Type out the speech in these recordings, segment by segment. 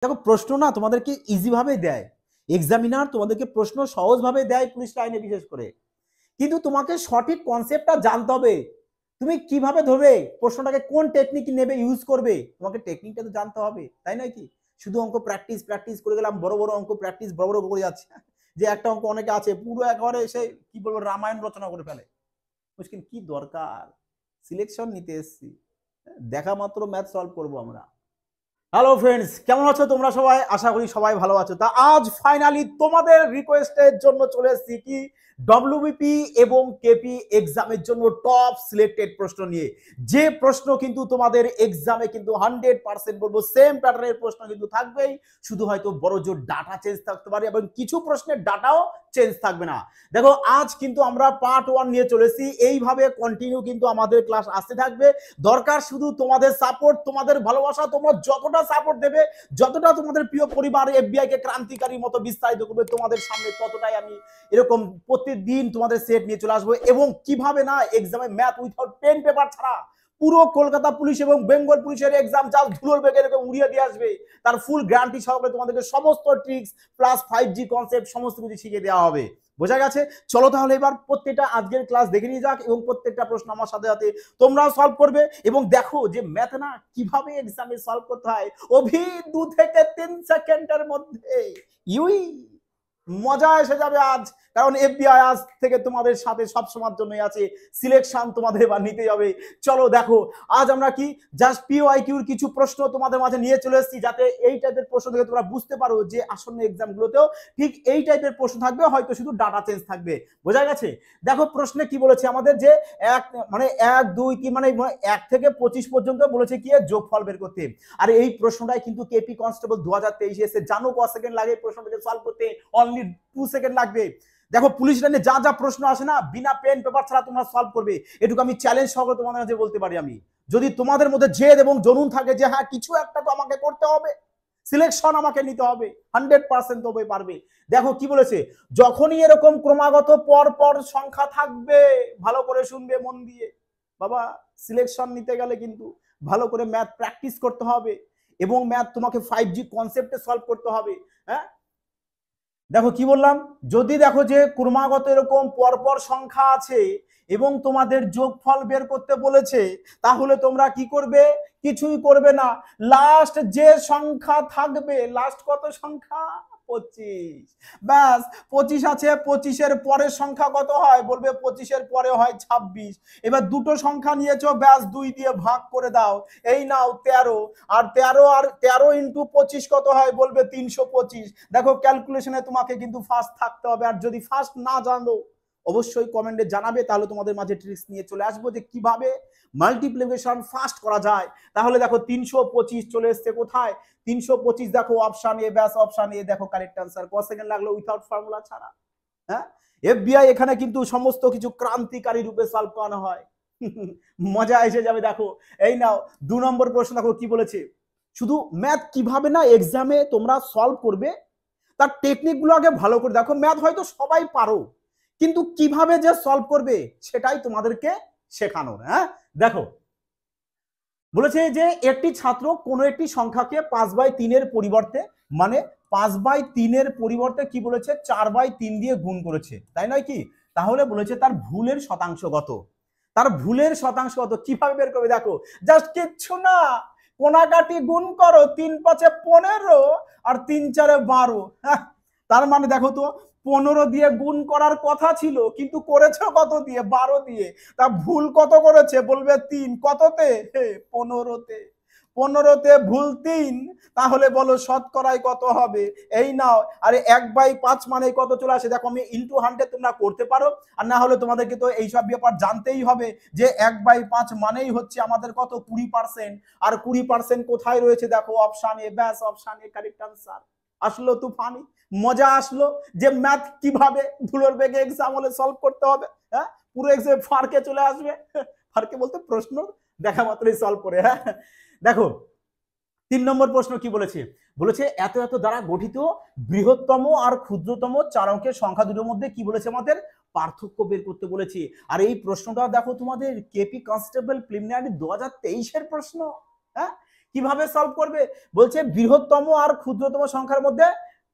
দেখো প্রশ্ন না তোমাদেরকে ইজি ভাবে দেয়, এক্সামিনার তোমাদেরকে প্রশ্ন সহজ ভাবে দেয় পুলিশ লাইনে বিশেষ করে, কিন্তু তোমাকে সঠিক কনসেপ্টটা জানতে হবে। তুমি কিভাবে ধরবে প্রশ্নটাকে, কোন টেকনিক নেবে, ইউজ করবে, তোমাকে টেকনিকটা তো জানতে হবে, তাই নয় কি? শুধু অঙ্ক প্র্যাকটিস প্র্যাকটিস করে গেলাম, বড় বড় অঙ্ক প্র্যাকটিস বড় বড় করে যাচ্ছে, যে একটা অঙ্ক অনেকে আছে পুরো একবারে সে কি বলবো রামায়ণ রচনা করে ফেলে। মুশকিল কি দরকার, সিলেকশন নিতে এসছি, দেখা মাত্র ম্যাথ সলভ করবো আমরা। হ্যালো ফ্রেন্ডস, কেমন আছো তোমরা সবাই? আশা করি সবাই ভালো আছো। তা আজ ফাইনালি তোমাদের রিকোয়েস্টের জন্য চলে এসেছি কি ডব্লিউবিপি এবং কেপি এক্সামের জন্য টপ সিলেক্টেড প্রশ্ন নিয়ে। যে প্রশ্ন কিন্তু তোমাদের এক্সামে কিন্তু 100% বলবো সেম প্যাটার্নের প্রশ্ন কিন্তু থাকবেই, শুধু হয়তো বড় জোর ডাটা চেঞ্জ থাকতে পারে এবং কিছু প্রশ্নের ডাটাও চেঞ্জ থাকবে না। দেখো আজ কিন্তু আমরা পার্ট 1 নিয়ে চলেছি, এইভাবে কন্টিনিউ কিন্তু আমাদের ক্লাস আসতে থাকবে। দরকার শুধু তোমাদের সাপোর্ট, তোমাদের ভালোবাসা। তোমরা যতটা সাপোর্ট দেবে, যতটা তোমাদের প্রিয় পরিবার এফবিআই কে ক্রান্তিকারীর মতো বিস্তারিত করবে তোমাদের সামনে, ততটাই আমি এরকম প্রতিদিন তোমাদের সেট নিয়ে চলে আসবো। এবং কিভাবে না এক্সামে ম্যাথ উইথাউট পেন পেপার ছাড়া পুরো কলকাতা পুলিশ এবং বেঙ্গল পুলিশের এক্সাম জাস্ট ধুলোর বেগে এরকম উড়িয়ে দিয়ে আসবে, তার ফুল গ্যারান্টি সহকারে তোমাদেরকে সমস্ত ট্রিক্স প্লাস 5G কনসেপ্ট সমস্ত কিছু শিখিয়ে দেওয়া হবে। বোঝা গেছে? চলো তাহলে এবার প্রত্যেকটা আজকের ক্লাস দেখে নিয়ে যাক এবং প্রত্যেকটা প্রশ্ন আমার সাথে সাথে তোমরাও সলভ করবে। এবং দেখো যে ম্যাথ না কিভাবে এক্সামে সলভ করতে হয়, অভি 2 থেকে 3 সেকেন্ডের মধ্যে ইউই মজা এসে যাবে আজ। কারণ এফবিআই আজ থেকে তোমাদের সাথে সব সময়ের জন্যই আছে, সিলেকশন তোমাদের এবার নিতে হবে। চলো দেখো আজ আমরা কি জাস্ট পিওআইকিউর কিছু প্রশ্ন তোমাদের মাঝে নিয়ে চলে এসেছি, যাতে এই টাইপের প্রশ্ন থেকে তোমরা বুঝতে পারো যে আসন্ন এক্সামগুলোতেও ঠিক এই টাইপের প্রশ্ন থাকবে, হয়তো শুধু ডাটা চেঞ্জ থাকবে। বোঝা গেছে? দেখো প্রশ্নে কি বলেছে আমাদের, যে এক মানে 1 2 কি মানে 1 থেকে 25 পর্যন্ত বলেছে কি যোগফল বের করতে। আর এই প্রশ্নটাই কিন্তু কেপি কনস্টেবল 2023 এসে, জানো কত সেকেন্ড লাগে প্রশ্নটাকে সলভ করতে? অনলি 2 সেকেন্ড লাগবে। দেখো পুলিশ লাইনে যা যা প্রশ্ন আসে না, বিনা পেন পেপার ছাড়া তোমরা সলভ করবে, এটুকু আমি চ্যালেঞ্জ সহকারে তোমাদের কাছে বলতে পারি। আমি যদি তোমাদের মধ্যে জেদ এবং জনুন থাকে যে হ্যাঁ কিছু একটা তো আমাকে করতে হবে, সিলেকশন আমাকে নিতে হবে, 100% তবে পারবে। দেখো কি বলেছে, যখনই এরকম ক্রমাগত পর পর সংখ্যা থাকবে, ভালো করে শুনবে মন দিয়ে বাবা, সিলেকশন নিতে গেলে কিন্তু ভালো করে ম্যাথ প্র্যাকটিস করতে হবে এবং ম্যাথ তোমাকে 5G কনসেপ্টে সলভ করতে হবে। হ্যাঁ দেখো কি বললাম, যদি দেখো যে ক্রমাগত এরকম পরপর সংখ্যা আছে এবং তোমাদের যোগফল বের করতে বলেছে, তাহলে তোমরা কি করবে? কিছুই করবে না। লাস্ট যে সংখ্যা থাকবে, লাস্ট কত সংখ্যা? 25। ব্যাস 25 আছে, 25-এর পরের সংখ্যা কত হয়? বলবে 25-এর পরে হয় 26। এবার দুটো সংখ্যা নিয়েছো, ব্যাস 2 দিয়ে ভাগ করে দাও, এই নাও 13। আর 13 ইন্টু 25 কত হয়? বলবে 325। দেখো ক্যালকুলেশনে তোমাকে কিন্তু ফার্স্ট থাকতে হবে, আর যদি ফার্স্ট না জানো অবশ্যই কমেন্টে জানাবে, তাহলে তোমাদের মাঝে ট্রিক্স নিয়ে চলে আসবো যে কিভাবে মাল্টিপ্লিকেশন ফাস্ট করা যায়। তাহলে দেখো 325 চলে এসছে কোথায়? 325 দেখো অপশন এ, ব্যাস অপশন এ দেখো কারেক্ট আনসার। কত সেকেন্ড লাগলো উইথাউট ফর্মুলা ছাড়া? হ্যাঁ এফবিআই এখানে কিন্তু সমস্ত কিছু ক্রান্তিকারী রূপে সলভ করানো হয়। মজা এসে যাবে। দেখো এই নাও 2 নম্বর প্রশ্ন, দেখো কি বলেছে, শুধু ম্যাথ কিভাবে না এক্সামে তোমরা সলভ করবে তার টেকনিক গুলো আগে ভালো করে দেখো। ম্যাথ হয়তো সবাই পারো, কিন্তু কিভাবে যে সলভ করবে সেটাই তোমাদেরকে শেখানোর। হ্যাঁ দেখো বলেছে যে একটি ছাত্র কোনো একটি সংখ্যাকে 5/3 এর পরিবর্তে, মানে 5/3 এর পরিবর্তে কি বলেছে 4/3 দিয়ে গুণ করেছে, তাই নয় কি? তাহলে বলেছে তার ভুলের শতাংশ কত? তার ভুলের শতাংশ কত কিভাবে বের করবে? দেখো জাস্ট কিচ্ছু না, কোনাকাটি গুণ করো, 3 5 15 আর 3 4 12। তার মানে দেখো তো 15 দিয়ে গুণ করার কথা ছিল, কিন্তু করেছে কত দিয়ে? 12 দিয়ে। তা ভুল কত করেছে? বলবে 3। কততে? 15-তে। 15-তে ভুল 3। তাহলে বলো শতকরায় কত হবে? এই নাও। আরে 1/5 মানে কত চলে আসে? দেখো আমি ইনটু 100 তোমরা করতে পারো, আর না হলে তোমাদেরকে তো এইসব ব্যাপার জানতেই হবে যে 1/5 মানেই হচ্ছে আমাদের কত? 20%। আর 20% কোথায় রয়েছে? দেখো অপশন এ, ব্যাস অপশন এ কারেক্ট আনসার। আসলো তুফানি, মজা আসলো যে ম্যাথ কিভাবে ধুলোর বেগে এক্সাম হলে সলভ করতে হবে। হ্যাঁ পুরো এক্সাম ফারকে চলে আসবে, ফারকে বলতে প্রশ্ন দেখা মাত্রই সলভ করে। হ্যাঁ দেখো 3 নম্বর প্রশ্ন কি বলেছে, বলেছে এত এত দ্বারা গঠিত বৃহত্তম আর ক্ষুদ্রতম 4 অঙ্কের সংখ্যা দুটোর মধ্যে কি বলেছে আমাদের? পার্থক্য বের করতে বলেছে। আর এই প্রশ্নটা দেখো তোমাদের কেপি কনস্টেবল প্রিলিমিনারি 2023 এর প্রশ্ন। হ্যাঁ কিভাবে সলভ করবে? বলছে বৃহত্তম আর ক্ষুদ্রতম সংখ্যার মধ্যে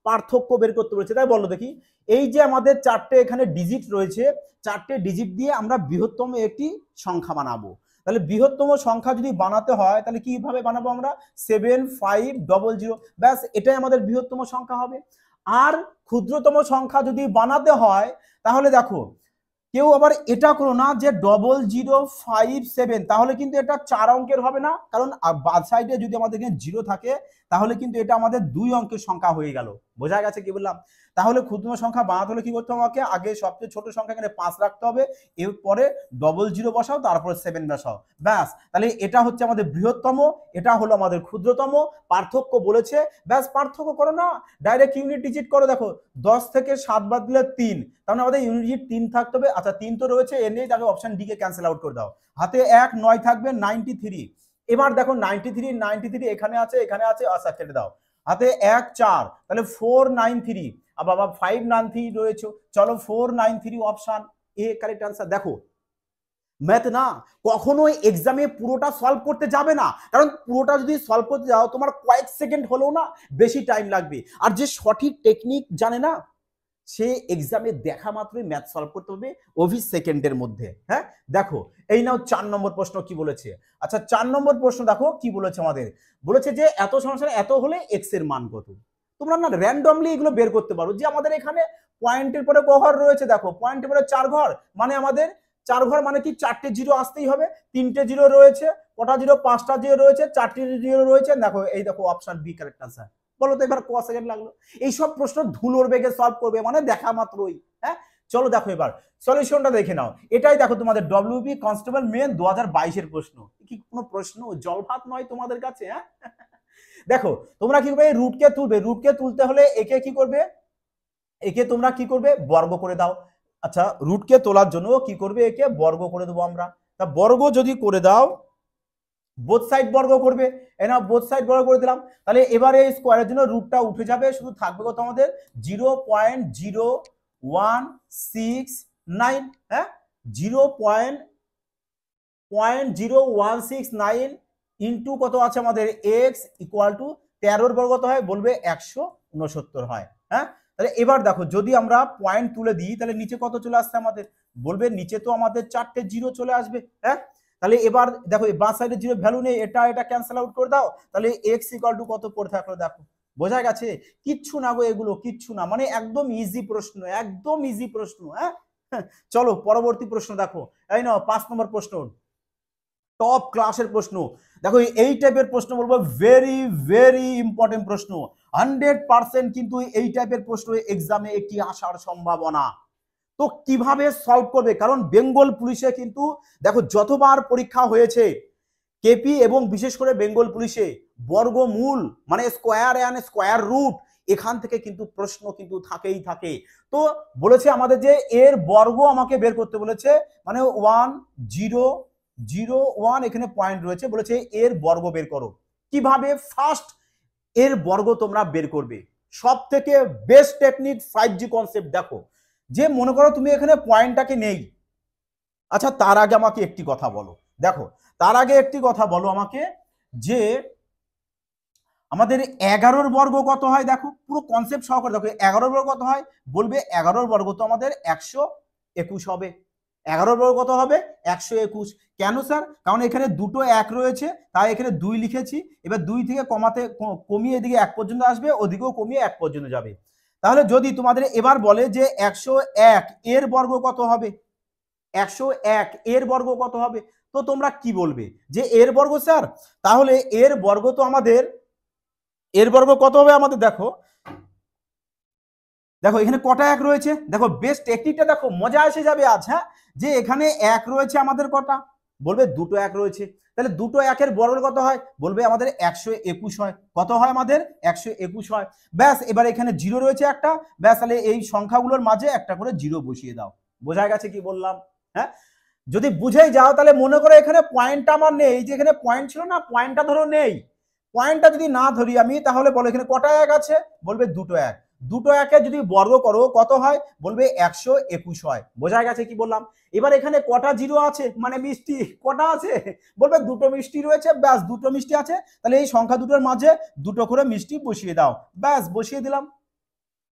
পার্থক্য বের করতে বলেছে। তাই বলো দেখি, এই যে আমাদের চারটে এখানে ডিজিট রয়েছে, চারটে ডিজিট দিয়ে আমরা বৃহত্তম একটি সংখ্যা বানাবো। তাহলে বৃহত্তম সংখ্যা যদি বানাতে হয় তাহলে কিভাবে বানাবো আমরা? 7500, ব্যাস এটাই আমাদের বৃহত্তম সংখ্যা হবে। আর ক্ষুদ্রতম সংখ্যা যদি বানাতে হয় তাহলে দেখো, কেউ আবার এটা করো না যে 0057, তাহলে কিন্তু এটা 4 অঙ্কের হবে না, কারণ বাদ সাইডে যদি আমাদের এখানে 0 থাকে তাহলে কিন্তু এটা আমাদের 2 অঙ্কের সংখ্যা হয়ে গেল। বোঝা গেছে কি বললাম? তাহলে ক্ষুদ্র সংখ্যা বানাতে হলে কি করতে হবে? আমাকে আগে সবচেয়ে ছোট সংখ্যা এখানে 5 রাখতে হবে, এরপরে 00 বসাও, তারপরে 7 বসাও, ব্যাস। তাহলে এটা হচ্ছে আমাদের বৃহত্তম, এটা হলো আমাদের ক্ষুদ্রতম। পার্থক্য বলেছে, ব্যাস পার্থক্য করো না, ডাইরেক্ট ইউনিট ডিজিট করো। দেখো 10 থেকে 7 বাদ দিলে 3, তাহলে আমাদের ইউনিট ডিজিট 3 থাকতে হবে। আচ্ছা 3 তো রয়েছে, এ নিয়ে তাহলে অপশন ডি কে ক্যান্সেল আউট করে দাও। হাতে 1 9 থাকবে 93। এবার দেখো 93 এখানে আছে, এখানে আছে, আচ্ছা কেটে দাও। হাতে 1 4, তাহলে 493, আর বাবা 593 রয়েছে, চলো 493 অপশন এ কারেক্ট आंसर। দেখো ম্যাথ না কখনোই এক্সামে পুরোটা সলভ করতে যাবে না, কারণ পুরোটা যদি সলভ করতে যাও তোমার কয়েক সেকেন্ড হলেও না বেশি টাইম লাগবে। আর যে সঠিক টেকনিক জানে না, সে এক্সামে দেখা মাত্রই ম্যাথ সলভ করতে হবে 20 সেকেন্ডের মধ্যে। হ্যাঁ দেখো, এই নাও 4 নম্বর প্রশ্ন কি বলেছে। আচ্ছা 4 নম্বর প্রশ্ন দেখো কি বলেছে আমাদের। বলেছে যে এত সমস্যা এত হলে এক্স এর মান কত। তোমরা না র্যান্ডমলি এগুলো বের করতে পারো, যে আমাদের এখানে পয়েন্টের পরে ক ঘর রয়েছে, দেখো পয়েন্টের পরে 4 ঘর, মানে আমাদের 4 ঘর মানে কি 4টে জিরো আসতেই হবে। 3টে জিরো রয়েছে, কটা জিরো? 5টা জিরো রয়েছে, 4টে জিরো রয়েছে। দেখো এই দেখো অপশন বি কারেক্ট आंसर। বলো তো এবার ক সেকেন্ড লাগলো? এইসব প্রশ্ন ধুলোর বেগে সলভ করবে, মানে দেখা মাত্রই। হ্যাঁ চলো দেখো এবার সলিউশনটা দেখে নাও। এটাই দেখো তোমাদের ডব্লিউবি কনস্টেবল মেন 2022 এর প্রশ্ন। কি কোনো প্রশ্ন জলভাত নয় তোমাদের কাছে? হ্যাঁ দেখো তোমরা কি করবে, রুটকে তুলবে। রুটকে তুলতে হলে একে কি করবে, একে তোমরা কি করবে, বর্গ করে দাও। আচ্ছা রুটকে তোলার জন্য কি করবে, একে বর্গ করে দেবো আমরা। তা বর্গ যদি করে দাও, বোথ সাইড বর্গ করবে, এই না বোথ সাইড বর্গ করে দিলাম। তাহলে এবারে স্কোয়ারের জন্য রুটটা উঠে যাবে, শুধু থাকবে কত আমাদের 0.0169। হ্যাঁ 0.0169 ইন্টু কত আছে আমাদের এক্স ইকুয়াল টু 13 বর্গ কত হয়, বলবে 169 হয়। হ্যাঁ তাহলে এবার দেখো যদি আমরা পয়েন্ট তুলে দিই তাহলে নিচে কত চলে আসছে আমাদের, বলবে নিচে তো আমাদের 4টে জিরো চলে আসবে। হ্যাঁ তাহলে এবার দেখো বাঁ সাইডে জিরো ভ্যালু নেই, এটা এটা ক্যান্সেল আউট করে দাও। তাহলে এক্স ইকুয়াল টু কত পড়ে থাকলো দেখো, বোঝা গেছে? কিচ্ছু না গো, এগুলো কিচ্ছু না, মানে একদম ইজি প্রশ্ন, একদম ইজি প্রশ্ন। হ্যাঁ চলো পরবর্তী প্রশ্ন দেখো, এই নাও 5 নম্বর প্রশ্ন, টপ ক্লাসের প্রশ্ন। দেখো এই টাইপের প্রশ্ন বলবো ভেরি ভেরি ইম্পর্টেন্ট প্রশ্ন, 100% কিন্তু এই টাইপের প্রশ্ন এক্সামে একটি আসার সম্ভাবনা। তো কিভাবে সলভ করবে, কারণ বেঙ্গল পুলিশে কিন্তু দেখো যতবার পরীক্ষা হয়েছে কেপি এবং বিশেষ করে বেঙ্গল পুলিশে বর্গমূল মানে স্কোয়ার অ্যান্ড স্কোয়ার রুট, এখান থেকে কিন্তু প্রশ্ন কিন্তু থাকেই থাকে। তো বলেছে আমাদের যে এর বর্গ আমাকে বের করতে বলেছে, মানে 1001 এখানে পয়েন্ট রয়েছে, বলেছে এর বর্গ বের করো। কিভাবে ফার্স্ট এর বর্গ তোমরা বের করবে, সব থেকে বেস্ট টেকনিক 5G কনসেপ্ট। দেখো যে মনে করো তুমি এখানে পয়েন্টটাকে নেই, আচ্ছা তার আগে আমাকে একটি কথা বলো, দেখো তার আগে একটি কথা বলো আমাকে, যে আমাদের 11 বর্গ কত হয়, দেখো পুরো কনসেপ্ট সহকারে দেখো 11 বর্গ কত হয়, বলবে 11 বর্গ তো আমাদের 121 হবে। 11 বর্গ কত হবে, 121। কেন স্যার, কারণ এখানে দুটো 1 রয়েছে, তাই এখানে 2 লিখেছি। এবার 2 থেকে কমিয়ে এদিকে 1 পর্যন্ত আসবে, ওদিকেও কমিয়ে 1 পর্যন্ত যাবে। তাহলে যদি তোমাদের এবার বলে যে 101 এর বর্গ কত হবে, 101 এর বর্গ কত হবে, তো তোমরা কি বলবে যে এর বর্গ স্যার, তাহলে এর বর্গ তো আমাদের, এর বর্গ কত হবে আমাদের, দেখো দেখো এখানে কটা 1 রয়েছে, দেখো বেস্ট টেকনিকটা দেখো, মজা এসে যাবে আজ। হ্যাঁ যে এখানে 1 রয়েছে আমাদের কটা, বলবে দুটো 1 রয়েছে, তাহলে দুটো 1-এর বর্গ কত হয়, বলবে আমাদের 121 হয়। কত হয় আমাদের, 121 হয়। ব্যাস এবার এখানে 0 রয়েছে একটা, ব্যাস তাহলে এই সংখ্যাগুলোর মাঝে একটা করে 0 বসিয়ে দাও। বোঝা গেছে কি বললাম? হ্যাঁ যদি বুঝেই যাও তাহলে মনে করো এখানে পয়েন্টটা আমার নেই, যে এখানে পয়েন্ট ছিল না, পয়েন্টটা ধরো নেই। পয়েন্টটা যদি না ধরি আমি, তাহলে বলো এখানে কটা 1 আছে, বলবে দুটো 1। দুটো একে যদি বর্গ করো কত হয়, বলবে 121 হয়। বোঝা গেছে কি বললাম? এবার এখানে কটা জিরো আছে, মানে মিষ্টি কটা আছে, বলবে দুটো মিষ্টি রয়েছে, ব্যাস দুটো মিষ্টি আছে, তাহলে এই সংখ্যা দুটোর মাঝে দুটো করে মিষ্টি বসিয়ে দাও, ব্যাস বসিয়ে দিলাম,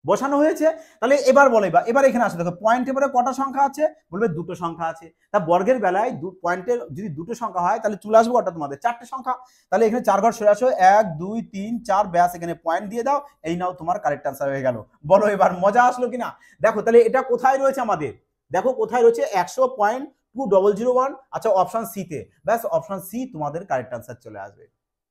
বসানো হয়েছে। তাহলে এবার বলে, এবার এখানে আসে, দেখো পয়েন্ট এবারে কটা সংখ্যা আছে, বলবে দুটো সংখ্যা আছে। তা বর্গের বেলায় পয়েন্টের যদি দুটো সংখ্যা হয় তাহলে চলে আসবে কটা তোমাদের, চারটে সংখ্যা। তাহলে এখানে 4 ঘর সরে আসো, 1 2 3 4, ব্যাস এখানে পয়েন্ট দিয়ে দাও, এই নাও তোমার কারেক্ট আনসার হয়ে গেল। বলো এবার মজা আসলো কিনা? দেখো তাহলে এটা কোথায় রয়েছে আমাদের, দেখো কোথায় রয়েছে, 100.2001, আচ্ছা অপশন সি তে, ব্যাস অপশন সি তোমাদের কারেক্ট আনসার চলে আসবে।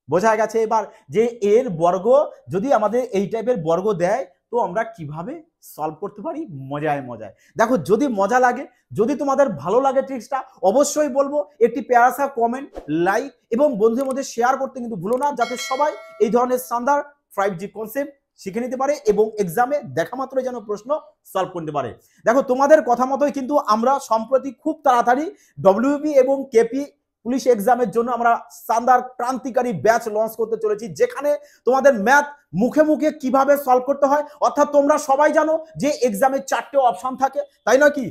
বোঝা গেছে এবার যে এর বর্গ যদি আমাদের এই টাইপের বর্গ দেয় তো আমরা কিভাবে সলভ করতে পারি, মজায় মজায়। দেখো যদি মজা লাগে, যদি তোমাদের ভালো লাগে ট্রিক্সটা, অবশ্যই বলবো একটি প্যারাসা কমেন্ট, লাইক এবং বন্ধুদের মধ্যে শেয়ার করতে কিন্তু ভুলো না, যাতে সবাই এই ধরনের শানদার 5G কনসেপ্ট শিখে নিতে পারে এবং এক্সামে দেখা মাত্রই যেন প্রশ্ন সলভ করতে পারে। দেখো তোমাদের কথা মতোই কিন্তু আমরা সম্প্রতি খুব তাড়াতাড়ি ডব্লিউবি এবং কেপি পুলিশ এক্সামের জন্য আমরা শানদার ক্রান্তিকারী ব্যাচ লঞ্চ করতে চলেছি, যেখানে তোমাদের ম্যাথ মুখে মুখে কিভাবে সলভ করতে হয়। অর্থাৎ তোমরা সবাই জানো যে এক্সামে 4টে অপশন থাকে, তাই না কি,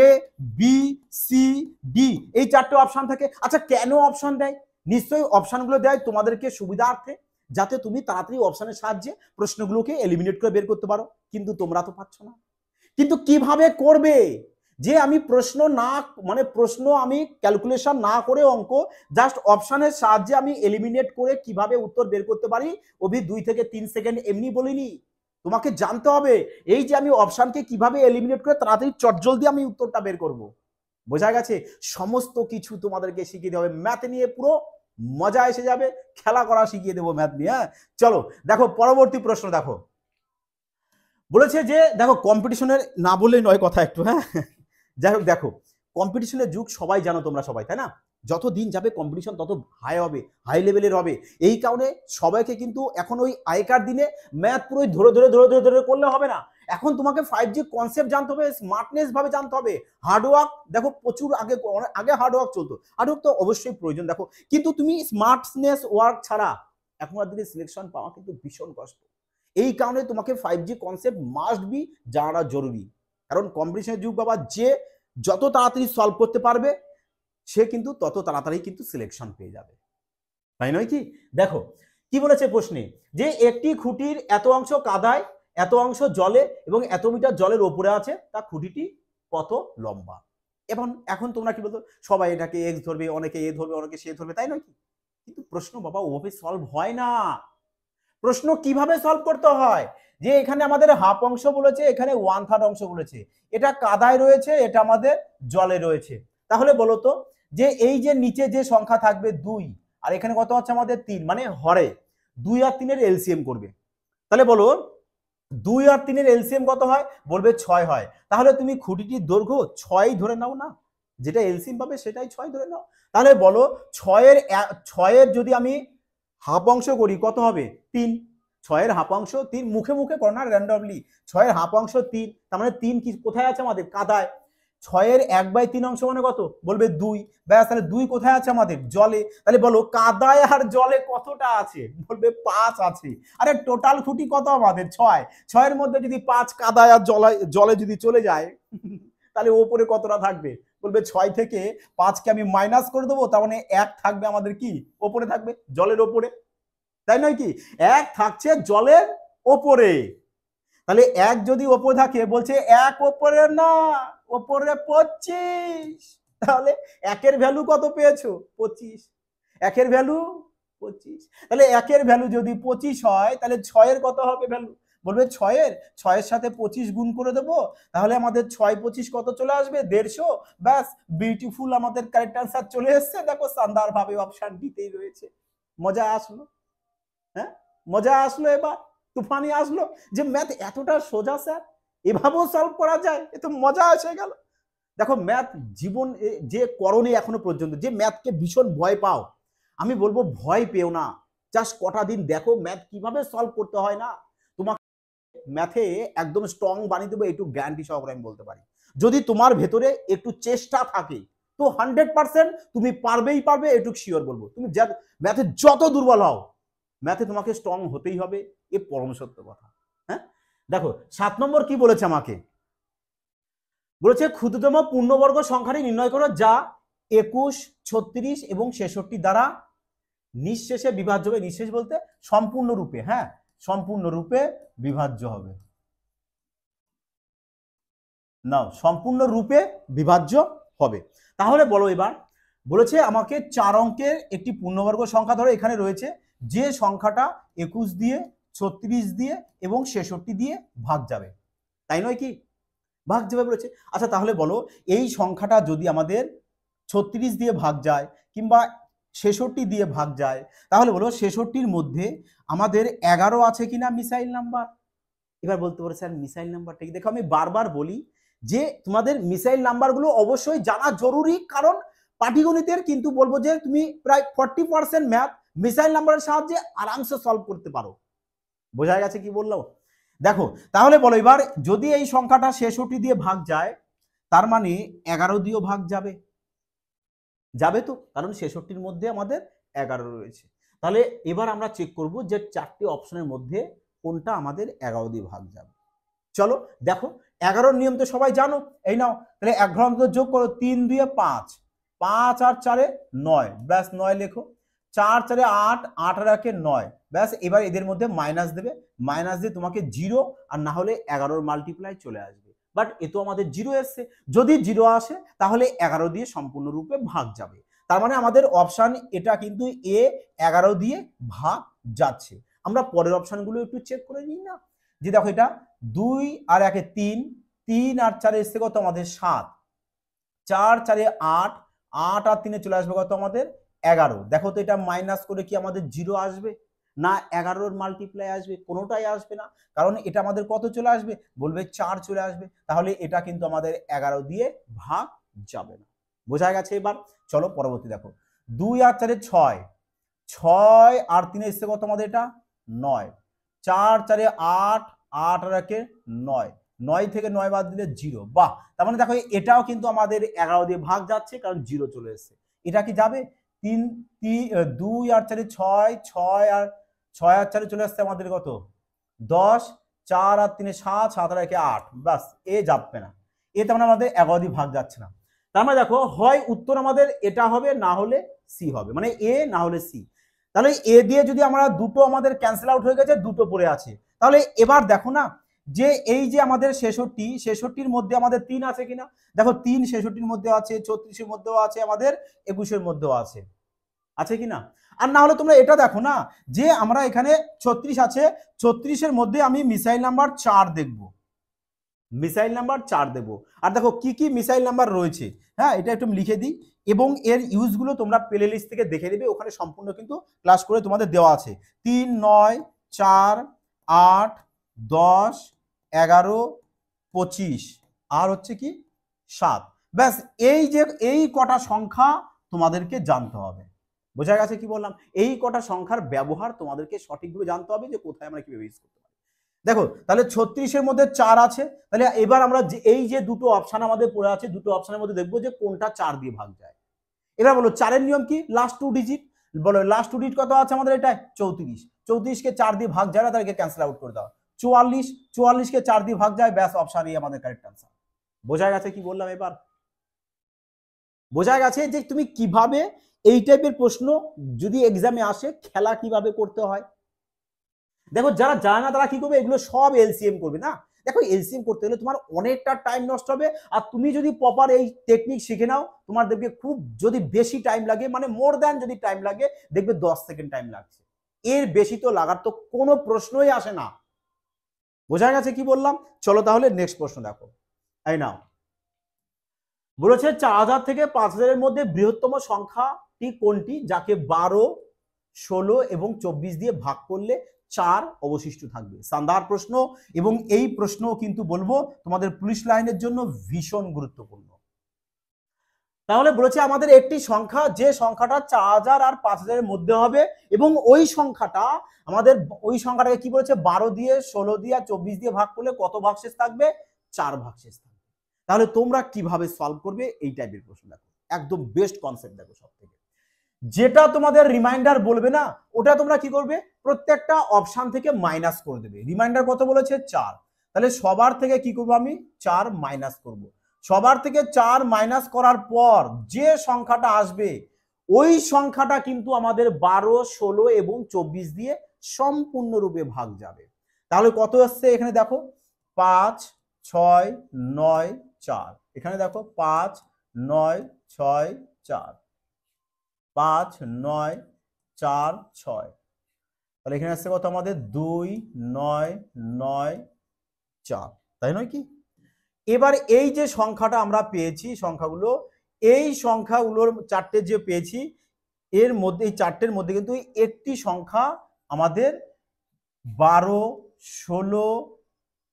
এ বি সি ডি, এই 4টে অপশন থাকে। আচ্ছা কেন অপশন দেয়? নিশ্চয়ই অপশনগুলো দেয় তোমাদেরকে সুবিধার্থে, যাতে তুমি তাড়াতাড়ি অপশনের সাহায্যে প্রশ্নগুলোকে এলিমিনেট করে বের করতে পারো। কিন্তু তোমরা তো পাচ্ছ না, কিন্তু কিভাবে করবে, যে আমি প্রশ্ন না, মানে প্রশ্ন আমি ক্যালকুলেশন না করে অঙ্ক জাস্ট অপশনের সাহায্যে আমি এলিমিনেট করে কিভাবে উত্তর বের করতে পারি, অভি 2 থেকে 3 সেকেন্ড এমনি বলিনি, তোমাকে জানতে হবে এই যে আমি অপশনকে কিভাবে এলিমিনেট করে তাড়াতাড়ি চটজলদি আমি উত্তরটা বের করব। বোঝা গেছে? সমস্ত কিছু তোমাদেরকে শিখিয়ে দেবে, ম্যাথ নিয়ে পুরো মজা এসে যাবে, খেলা করা শিখিয়ে দেবো ম্যাথ নিয়ে। হ্যাঁ চলো দেখো পরবর্তী প্রশ্ন, দেখো বলেছে যে দেখো কম্পিটিশনের না বললেই নয় কথা একটু, হ্যাঁ যাই হোক দেখো কম্পিটিশনের যুগ সবাই জানো তোমরা সবাই, তাই না? যত দিন যাবে কম্পিটিশন তত হাই হবে, হাই লেভেলের হবে। এই কারণে সবাইকে কিন্তু এখন ওই আগেকার দিনে ম্যাথ পুরো ধরে ধরে ধরে ধরে ধরে করলে হবে না, এখন তোমাকে 5G কনসেপ্ট জানতে হবে, স্মার্টনেস ভাবে জানতে হবে, হার্ডওয়ার্ক। দেখো প্রচুর আগে আগে হার্ডওয়ার্ক চলতো, হার্ডওয়ার্ক তো অবশ্যই প্রয়োজন দেখো, কিন্তু তুমি স্মার্টনেস ওয়ার্ক ছাড়া এখনকার দিনে সিলেকশন পাওয়া কিন্তু ভীষণ কষ্ট। এই কারণে তোমাকে 5G কনসেপ্ট মাস্ট বি জানাটা জরুরি, কারণ কম্পিটিশনের যুগ বাবা, যে যত তাড়াতাড়ি সলভ করতে পারবে সে কিন্তু তত তাড়াতাড়ি কিন্তু সিলেকশন পেয়ে যাবে, তাই নয় কি? দেখো কি বলেছে প্রশ্নে, যে একটি খুঁটির এত অংশ কাদায়, এত অংশ জলে এবং এত মিটার জলের ওপরে আছে, তা খুঁটিটি কত লম্বা। এবং এখন তোমরা কি বলতো, সবাই এটাকে এক্স ধরবে, অনেকে এ ধরবে, অনেকে সে ধরবে, তাই নয় কি? কিন্তু প্রশ্ন বাবা ওভাবে সলভ হয় না। প্রশ্ন কিভাবে সলভ করতে হয়, যে এখানে আমাদের হাফ অংশ বলেছে, এখানে 1/3 অংশ বলেছে, এটা কাদায় রয়েছে, এটা আমাদের জলে রয়েছে। তাহলে বলো তো, যে এই যে নিচে যে সংখ্যা থাকবে 2 আর এখানে কত হচ্ছে আমাদের 3, মানে হরে 2 আর 3 এর এলসিএম করবে। তাহলে বলো 2 আর 3 এর এলসিএম কত হয়, বলবে 6 হয়। তাহলে তুমি খুঁটিটির দৈর্ঘ্য 6 ধরে নাও না, যেটা এলসিএম পাবে সেটাই 6 ধরে নাও। তাহলে বলো 6 এর যদি আমি হাফ অংশ করি কত হবে, 3। 6 এর হাফ অংশ 3, মুখে মুখে করো না র্যান্ডমলি, 6 এর হাফ অংশ 3, তার মানে 3 কি কোথায় আছে আমাদের, কাদায়। 6 এর 1/3 অংশ মানে কত, বলবে 2, ব্যাস তাহলে 2 কোথায় আছে আমাদের, জলে। তাহলে বলো কাদায় আর জলে কতটা আছে, বলবে 5 আছে। আরে টোটাল খুঁটি কত আমাদের 6, 6 এর মধ্যে যদি 5 কাদায় আর জলে যদি চলে যায় তাহলে ওপরে কতটা থাকবে, বলবে 6 থেকে 5কে আমি মাইনাস করে দেবো, তার মানে 1 থাকবে আমাদের কি ওপরে থাকবে, জলের ওপরে, তাই নয় কি? 1 থাকছে জলের ওপরে। তাহলে 1 যদি ওপরে থাকে, বলছে 1 ওপরে না, ওপরে 25। তাহলে 1 এর ভ্যালু কত পেয়েছো, 25। 1 এর ভ্যালু 25, তাহলে 1 এর ভ্যালু যদি 25 হয়, তাহলে 6 এর কত হবে ভ্যালু, বলবে 6 এর সাথে 25 গুণ করে দেবো, তাহলে আমাদের 6 25 কত চলে আসবে, 150। ব্যাস বিউটিফুল, আমাদের কারেক্ট আনসার চলে এসেছে। দেখো শানদার ভাবে অপশন ডিতেই রয়েছে। মজা আসলো, হ্যাঁ মজা আসলো, এবার তুফানি আসলো, যে ম্যাথ এতটা সোজা স্যার, এভাবেও সলভ করা যায়, এ তো মজা এসে গেল। দেখো ম্যাথ জীবন যে করণে এখনো পর্যন্ত, যে ম্যাথকে ভীষণ ভয় পাও, আমি বলবো ভয় পেও না, জাস্ট কটা দিন দেখো ম্যাথ কিভাবে সলভ করতে হয় না, তোমাকে ম্যাথে একদম স্ট্রং বানিয়ে দেবো, একটু গ্যারান্টি সহকারে আমি বলতে পারি। যদি তোমার ভেতরে একটু চেষ্টা থাকে তো 100% তুমি পারবেই পারবে, এটুকু শিওর বলবো। তুমি ম্যাথে যত দুর্বল হও, ম্যাথে তোমাকে স্ট্রং হতেই হবে, এ পরম সত্য কথা। হ্যাঁ দেখো 7 নম্বর কি বলেছে আমাকে, বলেছে ক্ষুদ্রতম পূর্ণবর্গ সংখ্যাটি নির্ণয় করো যা 21, 36 এবং 66 দ্বারা নিঃশেষে বিভাজ্য হবে। নিঃশেষ বলতে সম্পূর্ণরূপে, হ্যাঁ সম্পূর্ণরূপে বিভাজ্য হবে। নাও সম্পূর্ণরূপে বিভাজ্য হবে। তাহলে বলো এবার, বলেছে আমাকে 4 অঙ্কের একটি পূর্ণবর্গ সংখ্যা ধরো এখানে রয়েছে, যে সংখ্যাটা 21 দিয়ে, 36 দিয়ে এবং 66 দিয়ে ভাগ যাবে, তাই নয় কি? ভাগ যাবে বলেছে। আচ্ছা তাহলে বলো এই সংখ্যাটা যদি আমাদের 36 দিয়ে ভাগ যায় কিংবা 66 দিয়ে ভাগ যায়, তাহলে বলো 66-র মধ্যে আমাদের 11 আছে কিনা মিসাইল নাম্বার। এবার বলতে পারো স্যার মিসাইল নাম্বারটা কি? দেখো আমি বারবার বলি যে তোমাদের মিসাইল নাম্বারগুলো অবশ্যই জানা জরুরি, কারণ পাটিগণিতের কিন্তু বলবো যে তুমি প্রায় 40% ম্যাথ মিসাইল নাম্বারের সাহায্যে আরামসে সলভ করতে পারো। বোঝা গেছে কি বললাম? দেখো তাহলে বলো এবার, যদি এই সংখ্যাটা 66 দিয়ে ভাগ যায়, তার মানে 11 দিয়েও ভাগ যাবে, যাবে তো, কারণ 66-র মধ্যে আমাদের 11 রয়েছে। তাহলে এবার আমরা চেক করব যে 4টে অপশনের মধ্যে কোনটা আমাদের 11 দিয়ে ভাগ যাবে। চলো দেখো, 11-র নিয়ম তো সবাই জানো, এই নাও তাহলে 1 ঘর অন্তত যোগ করো, 3 2 5, 5 আর 4 9, ব্যাস 9 লেখো, 4 4 8, 8 আর 1 9, ব্যাস এবার এদের মধ্যে মাইনাস দেবে, মাইনাস দিয়ে তোমাকে 0 আর না হলে 11-র মাল্টিপ্লাই চলে আসবে, বাট এ তো আমাদের 0 এসছে, যদি 0 আসে তাহলে 11 দিয়ে সম্পূর্ণরূপে ভাগ যাবে। তার মানে আমাদের অপশন এটা কিন্তু এ 11 দিয়ে ভাগ যাচ্ছে। আমরা পরের অপশনগুলো একটু চেক করে নিই না, যে দেখো এটা 2 আর 1 3, 3 আর 4 এসছে কত আমাদের 7, 4 4 8, 8 আর 3 চলে আসবে কত আমাদের 11। দেখো তো এটা মাইনাস করে কি আমাদের 0 আসবে না 11-র মাল্টিপ্লাই আসবে? কোনোটাই আসবে না, কারণ এটা আমাদের কত চলে আসবে, বলবে 4 চলে আসবে, তাহলে এটা কিন্তু আমাদের 11 দিয়ে ভাগ যাবে না। বোঝা গেছে? এবার চলো পরবর্তী দেখো, 2 আর 4 6, 6 আর 3 এসছে কত আমাদের এটা 9, 4 4 8, 8 আর 1 9, 9 থেকে 9 বাদ দিলে 0। বাহ, তার মানে দেখো এটাও কিন্তু আমাদের 11 দিয়ে ভাগ যাচ্ছে, কারণ 0 চলে এসেছে। এটা কি যাবে? 2 আর 4 6, 6 আর 4 চলে আসছে আমাদের কত 10, 4 আর 3 7, 7 আর 1 8, বাস এ যাবে না, এ তার মানে আমাদের 11 দিয়ে ভাগ যাচ্ছে না। তার মানে দেখো হয় উত্তর আমাদের এটা হবে, না হলে সি হবে, মানে এ না হলে সি। তাহলে এ দিয়ে যদি আমরা দুটো আমাদের ক্যান্সেল আউট হয়ে গেছে, দুটো পড়ে আছে, তাহলে এবার দেখো না যে এই যে আমাদের 66-র মধ্যে আমাদের 3 আছে কিনা, দেখো 3 66-র মধ্যে আছে, 36-এর মধ্যেও আছে, আমাদের 21-এর মধ্যেও আছে কিনা। আর না হলে তোমরা এটা দেখো না যে আমরা এখানে 36 আছে, 36-এর মধ্যে আমি মিসাইল নাম্বার 4 দেখবো, মিসাইল নাম্বার 4 দেব। আর দেখো কি কি মিসাইল নাম্বার রয়েছে, হ্যাঁ এটা একটু লিখে দিই, এবং এর ইউজগুলো তোমরা প্লে লিস্ট থেকে দেখে নেবে, ওখানে সম্পূর্ণ কিন্তু ক্লাস করে তোমাদের দেওয়া আছে। 3 9 4 8 10 11 25 আর হচ্ছে কি 7, ব্যাস এই যে এই কটা সংখ্যা তোমাদেরকে জানতে হবে। বোঝা গেছে কি বললাম? এই কটা সংখ্যার ব্যবহার তোমাদেরকে সঠিকভাবে জানতে হবে, যে কোথায় আমরা কিভাবে ইউজ করতে পারি। দেখো তাহলে 36-এর মধ্যে 4 আছে, তাহলে এবার আমরা এই যে দুটো অপশন আমাদের পড়ে আছে, দুটো অপশনের মধ্যে দেখবো যে কোনটা 4 দিয়ে ভাগ যায়। এবার বলো 4-এর নিয়ম কি, লাস্ট 2 ডিজিট, বলো লাস্ট 2 ডিজিট কত আছে আমাদের, এটা 34, 34-কে 4 দিয়ে ভাগ যায় না, তাদেরকে ক্যান্সেল আউট করে দাও, 44, 44-কে 4 দিয়ে ভাগ যায়, ব্যাস অপশন এই আমাদের কারেক্ট আনসার। বোঝা গেছে কি বললাম? এবার বোঝা গেছে যে তুমি কিভাবে এই টাইপের প্রশ্ন যদি এক্সামে আসে খেলা কিভাবে করতে হয়। দেখো যারা জানে না তারা কি করবে, এগুলো সব এলসিএম করবে না। দেখো এলসিএম করতে গেলে তোমার অনেকটা টাইম নষ্ট হবে, আর তুমি যদি প্রপার এই টেকনিক শিখে নাও, তোমার দেখবে খুব যদি বেশি টাইম লাগে, মানে মোর দ্যান যদি টাইম লাগে, দেখবে 10 সেকেন্ড টাইম লাগছে, এর বেশি তো লাগার তো কোনো প্রশ্নই আসে না। বোঝা গেছে কি বললাম? চলো তাহলে নেক্সট প্রশ্ন দেখো, এই নাও বলেছে 4000 থেকে 5000-এর মধ্যে বৃহত্তম সংখ্যাটি কোনটি, যাকে 12, 16 এবং 24 দিয়ে ভাগ করলে 4 অবশিষ্ট থাকবে। শানদার প্রশ্ন, এবং এই প্রশ্ন কিন্তু বলবো তোমাদের পুলিশ লাইনের জন্য ভীষণ গুরুত্বপূর্ণ। তাহলে বলেছে আমাদের একটি সংখ্যা, যে সংখ্যাটা 4000 আর 5000-এর মধ্যে হবে, এবং ওই সংখ্যাটাকে কি বলেছে, 12 দিয়ে, 16 দিয়ে আর 24 দিয়ে ভাগ করলে কত ভাগশেষ থাকবে, 4 ভাগশেষ থাকবে। তাহলে তোমরা কিভাবে সলভ করবে এই টাইপের প্রশ্ন, দেখো একদম বেস্ট কনসেপ্ট। দেখো সব থেকে যেটা তোমাদের রিমাইন্ডার বলবে না, ওটা তোমরা কি করবে, প্রত্যেকটা অপশন থেকে মাইনাস করে দেবে। রিমাইন্ডার কত বলেছে 4, তাহলে সবার থেকে কি করব আমি 4 মাইনাস করব। সবার থেকে 4 মাইনাস করার পর যে সংখ্যাটা আসবে ওই সংখ্যাটা কিন্তু আমাদের 12, 16 এবং 24 দিয়ে সম্পূর্ণরূপে ভাগ যাবে। তাহলে কত আসছে এখানে দেখো 5, 6, 9, 4। এখানে দেখো 5, 9, 6, 4, 5, 9, 4, 6। তাহলে এখানে আসছে কত আমাদের 2, 9, 9, 4, তাই নয় কি? এবার এই যে সংখ্যাটা আমরা পেয়েছি সংখ্যাগুলো, এই সংখ্যাগুলোর চারটে যে পেয়েছি এর মধ্যে এই চারটের মধ্যে কিন্তু একটি সংখ্যা আমাদের 12, 16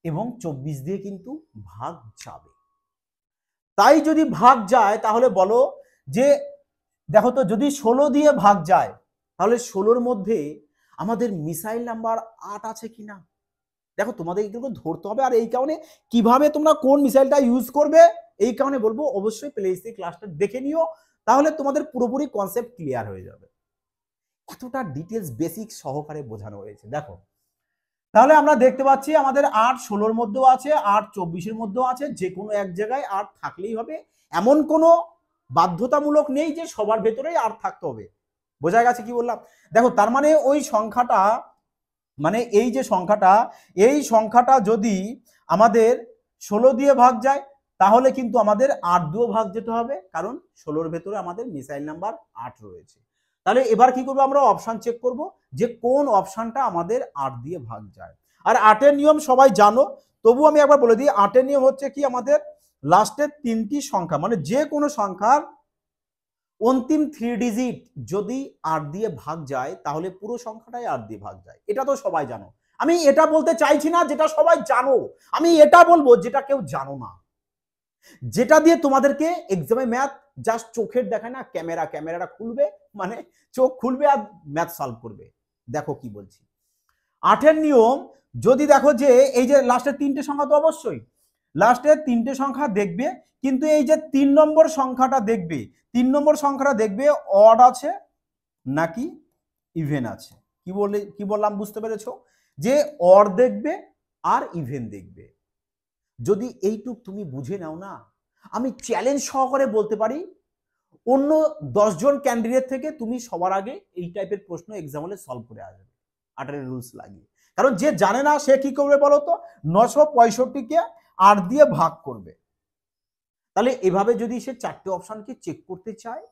এবং 24 দিয়ে কিন্তু ভাগ যাবে। তাই যদি ভাগ যায় তাহলে বলো যে দেখো তো যদি 16 দিয়ে ভাগ যায় তাহলে 16-র মধ্যে আমাদের মিসাইল নাম্বার 8 আছে কিনা দেখো তোমাদের এগুলো ধরতে হবে। আর এই কারণে কিভাবে তোমরা কোন মিসাইলটা ইউজ করবে এই কারণে বলবো অবশ্যই প্লেলিস্টে ক্লাসটা দেখে নিও, তাহলে তোমাদের পুরোপুরি কনসেপ্ট ক্লিয়ার হয়ে যাবে। এতটা ডিটেলস বেসিক সহকারে বোঝানো হয়েছে দেখো। তাহলে আমরা দেখতে পাচ্ছি আমাদের 8 16-র মধ্যেও আছে, 8 24-এর মধ্যেও আছে, যে কোনো এক জায়গায় 8 থাকলেই হবে, এমন কোনো বাধ্যতামূলক নেই যে সবার ভেতরেই 8 থাকতে হবে। বোঝা গেছে কি বললাম? দেখো তার মানে ওই সংখ্যাটা মানে এই যে সংখ্যাটা এই সংখ্যাটা যদি আমাদের 16 দিয়ে ভাগ যায় তাহলে কিন্তু আমাদের 8 দিয়েও ভাগ যেতে হবে, কারণ 16-র ভেতরে আমাদের মিসাইল নাম্বার 8 রয়েছে। তাহলে এবার কি করবো আমরা অপশন চেক করব যে কোন অপশনটা আমাদের 8 দিয়ে ভাগ যায়। আর 8-এর নিয়ম সবাই জানো, তবু আমি একবার বলে দিই 8-এর নিয়ম হচ্ছে কি আমাদের লাস্টের 3টি সংখ্যা মানে যে কোনো সংখ্যার অন্তিম 3 ডিজিট যদি 8 দিয়ে ভাগ যায় তাহলে পুরো সংখ্যাটাই 8 দিয়ে ভাগ যায়। এটা তো সবাই জানো। আমি এটা বলতে চাইছি না যেটা সবাই জানো, আমি এটা বলবো যেটা কেউ জানো না, যেটা দিয়ে তোমাদেরকে এক্সামে ম্যাথ জাস্ট চোখের দেখায় না, ক্যামেরাটা খুলবে মানে চোখ খুলবে আর ম্যাথ সলভ করবে। দেখো কি বলছি, 8-এর নিয়ম যদি দেখো যে এই যে লাস্টের 3টে সংখ্যা তো অবশ্যই লাস্টের 3টে সংখ্যা দেখবে, কিন্তু এই যে 3 নম্বর সংখ্যাটা দেখবে 3 নম্বর সংখ্যাটা দেখবে অড আছে নাকি ইভেন আছে। কি বললাম বুঝতে পেরেছো? যে অড দেখবে আর ইভেন দেখবে। যদি এইটুক তুমি বুঝে নাও না, আমি চ্যালেঞ্জ সহকারে বলতে পারি অন্য 10 জন ক্যান্ডিডেট থেকে তুমি সবার আগে এই টাইপের প্রশ্ন এক্সাম হলে সলভ করে আসবে 8-এর রুলস লাগিয়ে। কারণ যে জানে না সে কি করবে বলো তো, 965কে 8 দিয়ে ভাগ করবে। তাহলে এভাবে যদি সে 4টে অপশনকে চেক করতে চায়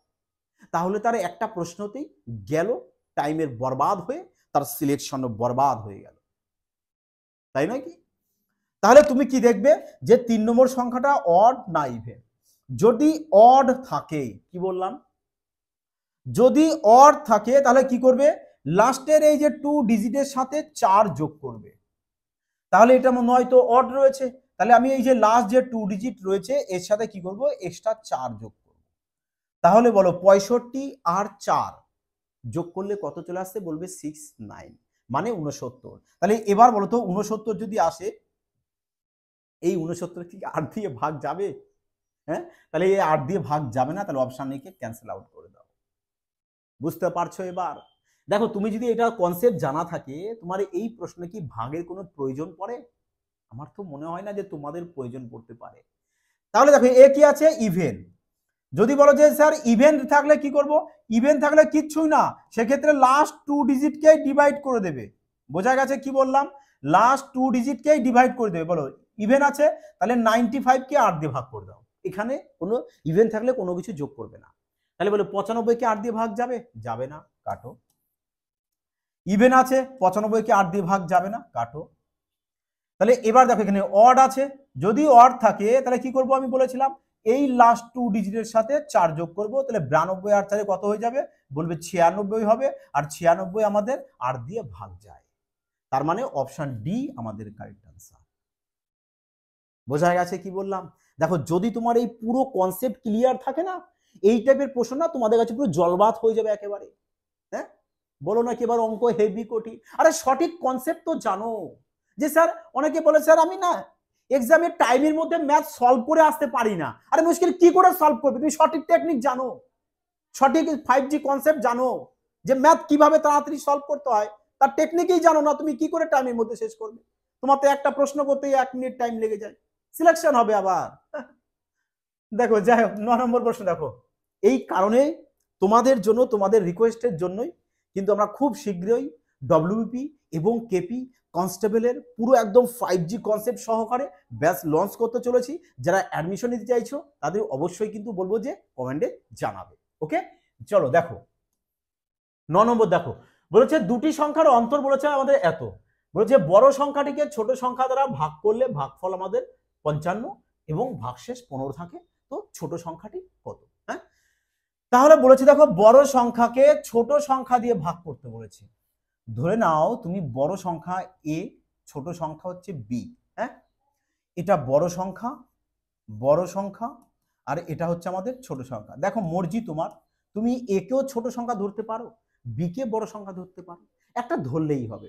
তাহলে তার একটা প্রশ্নতেই গেল টাইমের বরবাদ হয়ে তার সিলেকশনও বরবাদ হয়ে গেল, তাই নয় কি? তাহলে তুমি কি দেখবে যে 3 নম্বর সংখ্যাটা অড না ইভেন। যদি অড থাকে, কি বললাম, যদি অড থাকে তাহলে কি করবে লাস্টের এই যে 2 ডিজিটের সাথে 4 যোগ করবে। তাহলে এটা নয়তো অড রয়েছে, তাহলে আমি এই যে লাস্ট যে 2 ডিজিট রয়েছে এর সাথে কি করব এক্সট্রা 4 যোগ করব। তাহলে বলো 65 আর 4 যোগ করলে কত চলে আসছে, বলবে 69 মানে 69। তাহলে এবার বলো তো 69 যদি আসে এই 69 কি 8 দিয়ে ভাগ যাবে? হ্যাঁ, তাহলে এই 8 দিয়ে ভাগ যাবে না, তাহলে option A K cancel out করে দাও। বুঝতে পারছো এবার? দেখো তুমি যদি এটা কনসেপ্ট জানা থাকে তোমার এই প্রশ্নে কি ভাগের কোনো প্রয়োজন পড়ে? আমার তো মনে হয় না যে তোমাদের প্রয়োজন পড়তে পারে। তাহলে দেখো এ কি আছে ইভেন। যদি বলো যে স্যার ইভেন্ট থাকলে কি করব, ইভেন্ট থাকলে কিচ্ছুই না, সেক্ষেত্রে লাস্ট 2 ডিজিটকে ডিভাইড করে দেবে। বোঝা গেছে কি বললাম? লাস্ট 2 ডিজিটকে ডিভাইড করে দেবে। বলো ইভেন আছে তাহলে 95কে 8 দিয়ে ভাগ করে দাও। এখানে কোনো ইভেন্ট থাকলে কোনো কিছু যোগ করবে না। তাহলে বলো 95কে 8 দিয়ে ভাগ যাবে? যাবে না, কাটো। ইভেন আছে 95কে 8 দিয়ে ভাগ যাবে না, কাটো। তাহলে এবার দেখো এখানে অড আছে, যদি অড থাকে তাহলে কি করব আমি বলেছিলাম এই লাস্ট 2 ডিজিটের সাথে 4 যোগ করব, তাহলে 92 আর 4 কত হয়ে যাবে, বলবে 96 হবে, আর 96 আমাদের 8 দিয়ে ভাগ যায়। তার মানে অপশন ডি আমাদের কারেক্ট আনসার। বোঝা গেছে কি বললাম? দেখো যদি তোমার এই পুরো কনসেপ্ট ক্লিয়ার থাকে না এই টাইপের প্রশ্ন না তোমাদের কাছে পুরো জলবাত হয়ে যাবে একেবারে। হ্যাঁ, বলো না কি এবার অঙ্ক হেভি কঠিন, আরে সঠিক কনসেপ্ট তো জানো। যে স্যার অনেকে বলে স্যার আমি না এক্সামের টাইমের মধ্যে ম্যাথ সলভ করে আসতে পারি না। আরে মুশকিল কি করে সলভ করবে? তুমি সঠিক টেকনিক জানো, সঠিক 5G কনসেপ্ট জানো, যে ম্যাথ কিভাবে তাড়াতাড়ি সলভ করতে হয় তার টেকনিকই জানো না, তুমি কি করে টাইমের মধ্যে শেষ করবে? তোমার তো একটা প্রশ্ন করতেই 1 মিনিট টাইম লেগে যায়, সিলেকশন হবে আবার। দেখো যাই হোক 9 নম্বর প্রশ্ন দেখো, এই কারণে তোমাদের জন্য, তোমাদের রিকোয়েস্টের জন্যই কিন্তু আমরা খুব শীঘ্রই ডব্লিউবিপি এবং কেপি কনস্টেবলের পুরো একদম 5G কনসেপ্ট সহকারে ব্যাচ লঞ্চ করতে চলেছি। যারা অ্যাডমিশন নিতে চাইছো তাদের অবশ্যই কিন্তু বলবো যে কমেন্টে জানাবে। ওকে, চলো দেখো 9 নম্বর দেখো, বলেছে দুটি সংখ্যার অন্তর বলেছে আমাদের এত, বলেছে বড় সংখ্যাটিকে ছোট সংখ্যা দ্বারা ভাগ করলে ভাগফল আমাদের 55 এবং ভাগশেষ 15 থাকে, তো ছোট সংখ্যাটি কত? হ্যাঁ, তাহলে বলেছে দেখো বড় সংখ্যাকে ছোট সংখ্যা দিয়ে ভাগ করতে বলেছে। ধরে নাও তুমি বড় সংখ্যা এ, ছোট সংখ্যা হচ্ছে বি। হ্যাঁ, এটা বড় সংখ্যা, বড় সংখ্যা, আর এটা হচ্ছে আমাদের ছোট সংখ্যা। দেখো মর্জি তোমার, তুমি একেও ছোট সংখ্যা ধরতে পারো, বি কে বড় সংখ্যা ধরতে পারো, একটা ধরলেই হবে।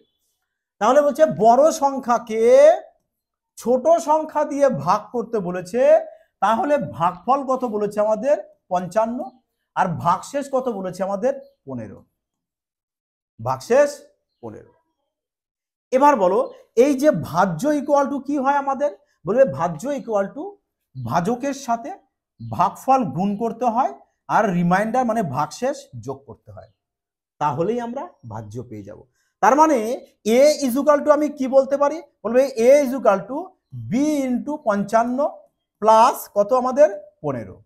তাহলে বলছে বড় সংখ্যাকে ছোট সংখ্যা দিয়ে ভাগ করতে বলেছে, তাহলে ভাগফল কত বলেছে আমাদের 55, আর ভাগশেষ কত বলেছে আমাদের 15, ভাগশেষ 15। এবার বলো এই যে ভাজ্য ইকুয়াল টু কি হয় আমাদের, বলবে ভাজ্য ইকুয়াল টু ভাজকের সাথে ভাগফল গুণ করতে হয় আর রিমাইন্ডার মানে ভাগশেষ যোগ করতে হয়, তাহলেই আমরা ভাজ্য পেয়ে যাব। তার মানে এ ইজুকাল টু আমি কি বলতে পারি, বলবে A equal to B into 55 plus কত আমাদের 15,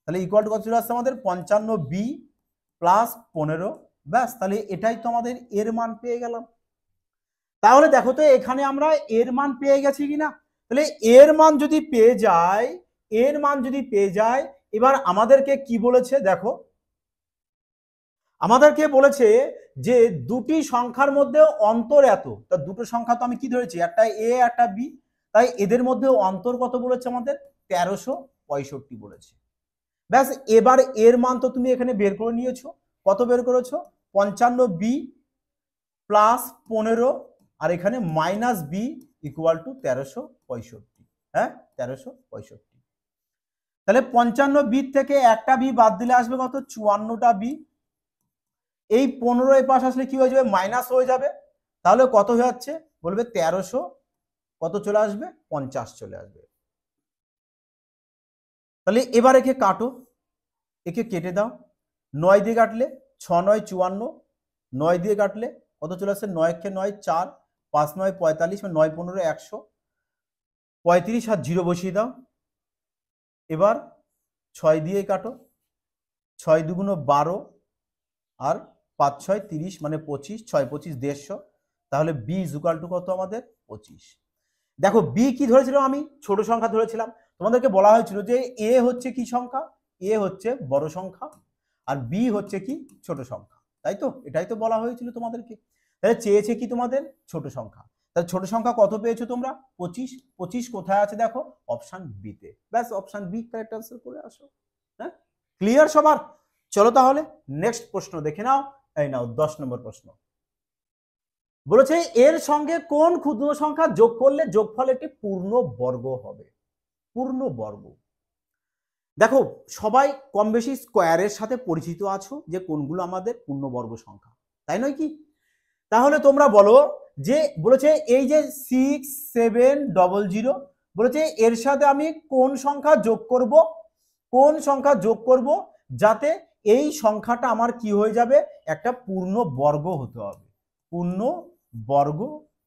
তাহলে ইকুয়াল টু কত চলে আসছে আমাদের 55 বি প্লাস 15, ব্যাস, তাহলে এটাই তো আমাদের এর মান পেয়ে গেলাম। তাহলে দেখো তো এখানে আমরা এর মান পেয়ে গেছি কিনা, তাহলে এর মান যদি পেয়ে যায়, এর মান যদি পেয়ে যায়, এবার আমাদেরকে কি বলেছে দেখো, আমাদেরকে বলেছে যে দুটি সংখ্যার মধ্যে অন্তর এত, তা দুটো সংখ্যা তো আমি কি ধরেছি, একটা এ একটা বি, তাই এদের মধ্যে অন্তর কত বলেছে আমাদের 1365 বলেছে। ব্যাস, এবার এর মান তো তুমি এখানে বের করে নিয়েছো, কত বের করেছো 55 বি প্লাস 15 আর এখানে মাইনাস বি ইকুয়াল টু 1365। হ্যাঁ 1365, তাহলে 55 বি থেকে একটা বি বাদ দিলে আসবে কত 54টা বি, এই 15 এর পাশ আসলে কি হয়ে যাবে মাইনাস হয়ে যাবে, তাহলে কত হয়ে যাচ্ছে বলবে 1300 কত চলে আসবে 50 চলে আসবে। তাহলে এবার একে কাটো, একে কেটে দাও, 9 দিয়ে কাটলে 6 9 54, 9 দিয়ে কাটলে কত চলে আসছে 9 কে 9 4, 5 9 45, 9 15 100, 35 আর 0 বসিয়ে দাও। এবার 6 দিয়ে কাটো, 6 দুগুণ 12 আর 5 6 30 মানে 25, 6 25 150, তাহলে বি ইকুয়াল টু কত আমাদের 25। দেখো বি কি ধরেছিলাম আমি, ছোট সংখ্যা ধরেছিলাম, তোমাদেরকে বলা হয়েছিল যে এ হচ্ছে কি সংখ্যা, এ হচ্ছে বড় সংখ্যা আর বি হচ্ছে কি ছোট সংখ্যা, তাই তো, এটাই তো বলা হয়েছিল তোমাদেরকে। তাহলে চেয়েছে কি তোমাদের ছোট সংখ্যা, তাহলে ছোট সংখ্যা কত পেয়েছো তোমরা 25, 25 কোথায় আছে দেখো অপশন বি তে, ব্যাস অপশন বি কারেক্ট আনসার করে আসো। হ্যাঁ, ক্লিয়ার সবার? চলো তাহলে নেক্সট প্রশ্ন দেখে নাও, এই নাও 10 নম্বর প্রশ্ন, বলেছে এর সঙ্গে কোন ক্ষুদ্র সংখ্যা যোগ করলে যোগফল একটি পূর্ণ বর্গ হবে, পূর্ণ বর্গ। দেখো সবাই কম বেশি স্কোয়ারের সাথে পরিচিত আছো যে কোনগুলো আমাদের পূর্ণবর্গ সংখ্যা, তাই নয় কি? তাহলে তোমরা বলো যে বলেছে এই যে 6700 বলেছে এর সাথে আমি কোন সংখ্যা যোগ করব, কোন সংখ্যা যোগ করব যাতে এই সংখ্যাটা আমার কি হয়ে যাবে একটা পূর্ণ বর্গ হতে হবে, পূর্ণ বর্গ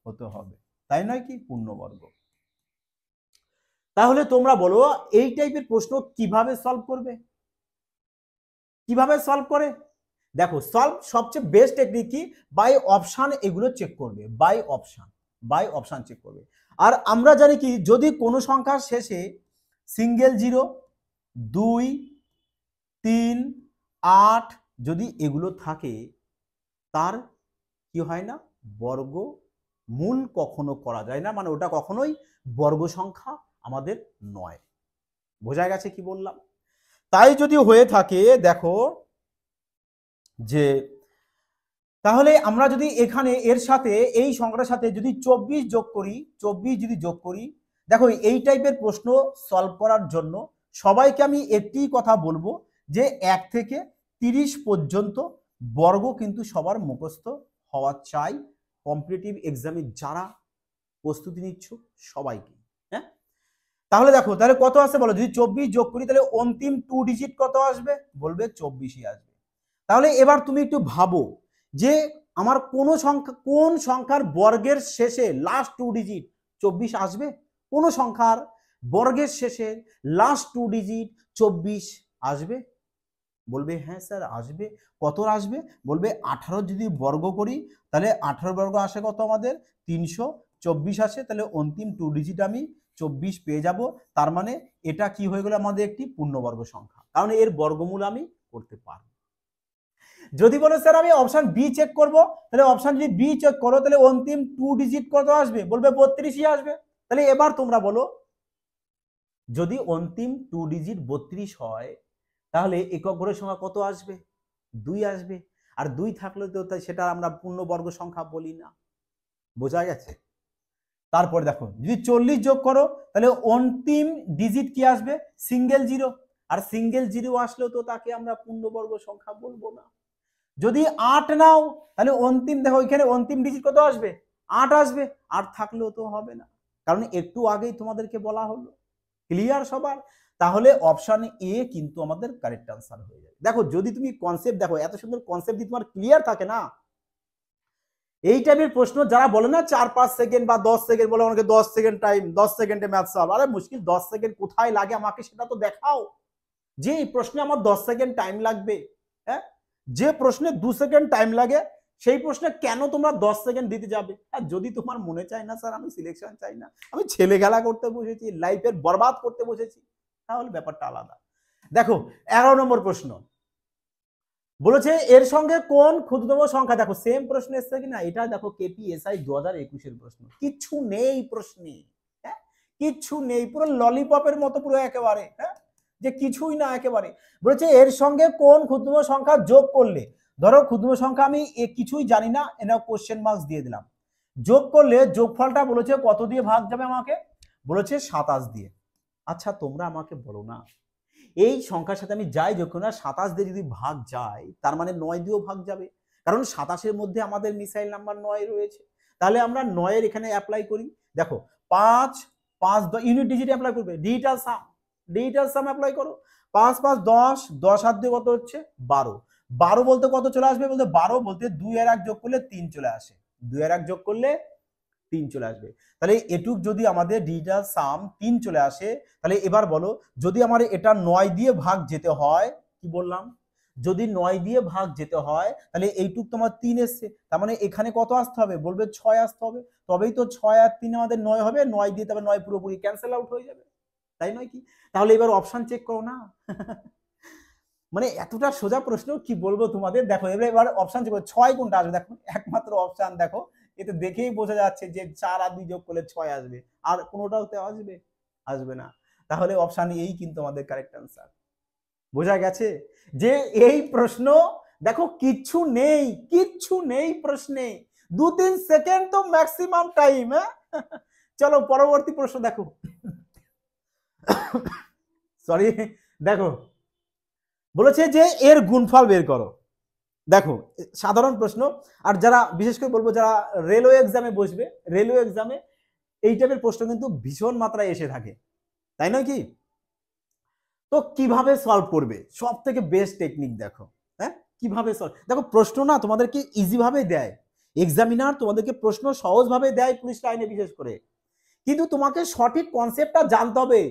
হতে হবে, তাই নয় কি পূর্ণ বর্গ। তাহলে তোমরা বলো এই টাইপের প্রশ্ন কিভাবে সলভ করবে, কিভাবে সলভ করে? দেখো সলভ সবচেয়ে বেস্ট টেকনিক কি, বাই অপশন এগুলো চেক করবে, by option, by option check করবে। আর আমরা জানি কি যদি কোনো সংখ্যার শেষে সিঙ্গেল 0 2 3 8 যদি এগুলো থাকে তার কি হয় না বর্গ মূল কখনো করা যায় না, মানে ওটা কখনোই বর্গ সংখ্যা আমাদের নয়। বোঝা গেছে কি বললাম? তাই যদি হয়ে থাকে দেখো যে তাহলে আমরা যদি এখানে এর সাথে এই সংখ্যাটার সাথে যদি 24 যোগ করি, 24 যদি যোগ করি, দেখো এই টাইপের প্রশ্ন সলভ করার জন্য সবাইকে আমি একটি কথা বলবো যে 1 থেকে 30 পর্যন্ত বর্গ কিন্তু সবার মুখস্থ হওয়া চাই। কম্পিটিটিভ এক্সামে যারা প্রস্তুতি নিচ্ছ সবাইকে। হ্যাঁ, তাহলে দেখো তাহলে কত আসে বলো, যদি 24 যোগ করি তাহলে অন্তিম 2 ডিজিট কত আসবে, বলবে 24ই আসবে। তাহলে এবার তুমি একটু ভাবো যে আমার কোন সংখ্যার বর্গের শেষে লাস্ট 2 ডিজিট 24 আসবে? কোন সংখ্যার বর্গের শেষে লাস্ট 2 ডিজিট 24 আসবে? বলবে হ্যাঁ স্যার আসবে। কত আসবে? বলবে 18 যদি বর্গ করি তাহলে 18 বর্গ আসে কত আমাদের 324 আসে। তাহলে অন্তিম 2 ডিজিট আমি 24 পেয়ে যাব। তার মানে এটা কি হয়ে গেল আমাদের একটি পূর্ণবর্গ সংখ্যা, কারণ এর বর্গমূল আমি করতে পারব। যদি বলো স্যার আমি অপশন বি চেক করব, তাহলে অপশন যদি বি চেক করো তাহলে অন্তিম 2 ডিজিট কত আসবে, বলবে 32ই আসবে। তাহলে এবার তোমরা বলো যদি অন্তিম 2 ডিজিট 32 হয় তাহলে একক ঘরের সংখ্যা কত আসবে? 2 আসবে। আর 2 থাকলে তো সেটা আমরা পূর্ণবর্গ সংখ্যা বলি না। বোঝা গেছে? তারপর দেখো যদি 40 যোগ করো তাহলে অন্তিম ডিজিট কি আসবে? Single zero. আর সিঙ্গেল জিরো আসলেও তো তাকে আমরা পূর্ণবর্গ সংখ্যা বলবো না। যদি 8 নাও তাহলে অন্তিম দেখো এখানে অন্তিম ডিজিট কত আসবে? 8 আসবে। 8 থাকলেও তো হবে না, কারণ একটু আগেই তোমাদেরকে বলা হলো। ক্লিয়ার সবার? তাহলে অপশন এ কিন্তু আমাদের কারেক্ট আনসার হয়ে যাবে। দেখো যদি তুমি কনসেপ্ট দেখো, এত সুন্দর কনসেপ্ট যদি তোমার ক্লিয়ার থাকে না, এই টাইপের প্রশ্ন যারা বলে না 4-5 সেকেন্ড বা 10 সেকেন্ড বলে, অনেকে 10 সেকেন্ড টাইম, 10 সেকেন্ডে ম্যাথ সলভ। আরে মুশকিল, 10 সেকেন্ড কোথায় লাগে আমাকে সেটা তো দেখাও। যে এই প্রশ্নে আমার 10 সেকেন্ড টাইম লাগবে, হ্যাঁ, যে প্রশ্নে 2 সেকেন্ড টাইম লাগে সেই প্রশ্নে কেন তোমরা 10 সেকেন্ড দিতে যাবে? আর যদি তোমার মনে চায় না স্যার আমি সিলেকশন চাই না, আমি ছেলে খেলা করতে বসেছি, লাইফের বরবাদ করতে বসেছি, তাহলে ব্যাপারটা আলাদা। দেখো 11 নম্বর প্রশ্ন বলেছে এর সঙ্গে কোন ক্ষুদ্রতম সংখ্যা, দেখো সেম প্রশ্ন এসছে কিনা, এটা দেখো কেপিএসআই 2021 এর প্রশ্ন, কিচ্ছু নেই প্রশ্নে, হ্যাঁ, কিচ্ছু নেই, পুরো ললিপপের মতো পুরো একেবারে, হ্যাঁ, যে কিছুই না একেবারে। বলেছে এর সঙ্গে কোন ক্ষুদ্রতম সংখ্যা যোগ করলে, ধরো ক্ষুদ্রতম সংখ্যা আমি কিছুই জানি না, এনা কোশ্চেন মার্কস দিয়ে দিলাম, যোগ করলে যোগফলটা বলেছে কত দিয়ে ভাগ যাবে আমাকে, বলেছে 27 দিয়ে। আচ্ছা তোমরা আমাকে বলো না, এই সংখ্যার সাথে আমি যাই যোগ করি না, 27 দিয়ে যদি ভাগ যায় তার মানে 9 দিয়েও ভাগ যাবে, কারণ 27-এর মধ্যে আমাদের মিসাইল নাম্বার 9 রয়েছে। তাহলে আমরা 9 এর এখানে অ্যাপ্লাই করি। দেখো 5 5 ইউনিট ডিজিট অ্যাপ্লাই করবে, ডিজিটাল সাম অ্যাপ্লাই করো। 5 5 10, 10 হাত দিয়ে কত হচ্ছে 12, 12 বলতে কত চলে আসবে, বলতে 12 বলতে 2 আর 1 যোগ করলে 3 চলে আসে, 2 আর 1 যোগ করলে 3 চলে আসবে। তাহলে এটুক যদি আমাদের ডিজিটাল সাম 3 চলে আসে, তাহলে এবার বলো যদি আমার এটা 9 দিয়ে ভাগ যেতে হয়, কি বললাম, যদি 9 দিয়ে ভাগ যেতে হয় তাহলে এইটুক তোমার 3 এসছে, তার মানে এখানে কত আসতে হবে, বলবে 6 আসতে হবে, তবেই তো 6 আর 3 আমাদের 9 হবে, 9 দিয়ে তবে 9 পুরোপুরি ক্যান্সেল আউট হয়ে যাবে, তাই নয় কি? তাহলে এবার অপশন চেক করো না। মানে এতটা সোজা প্রশ্ন কি বলবো তোমাদের। দেখো এবার অপশন চেক করো, 6 কোনটা আসবে, দেখো একমাত্র অপশন দেখো, এতে দেখেই বোঝা যাচ্ছে যে 4 আর 2 যোগ করলে 6 আসবে, আর কোনোটাতে আসবে না। তাহলে অপশন এই কিন্তু আমাদের কারেক্ট আনসার। বোঝা গেছে যে এই প্রশ্ন দেখো কিচ্ছু নেই প্রশ্নে, 2-3 সেকেন্ড তো ম্যাক্সিমাম টাইম। হ্যাঁ, চলো পরবর্তী প্রশ্ন দেখো। সরি, দেখো বলেছে যে এর গুণফল বের করো। দেখো সাধারণ প্রশ্ন, আর যারা বিশেষ করে বলবো যারা রেলওয়ে এক্সামে বসবে, রেলওয়ে এক্সামে এই টাইপের প্রশ্ন কিন্তু ভীষণ মাত্রায় এসে থাকে, তাই নয় কি? তো কিভাবে সলভ করবে, সব থেকে বেস্ট টেকনিক দেখো, হ্যাঁ, কিভাবে সলভ, দেখো প্রশ্ন না তোমাদেরকে ইজি ভাবে দেয়, এক্সামিনার তোমাদেরকে প্রশ্ন সহজ ভাবে দেয় পুলিশ লাইনে বিশেষ করে, কিন্তু তোমাকে সঠিক কনসেপ্টটা জানতে হবে,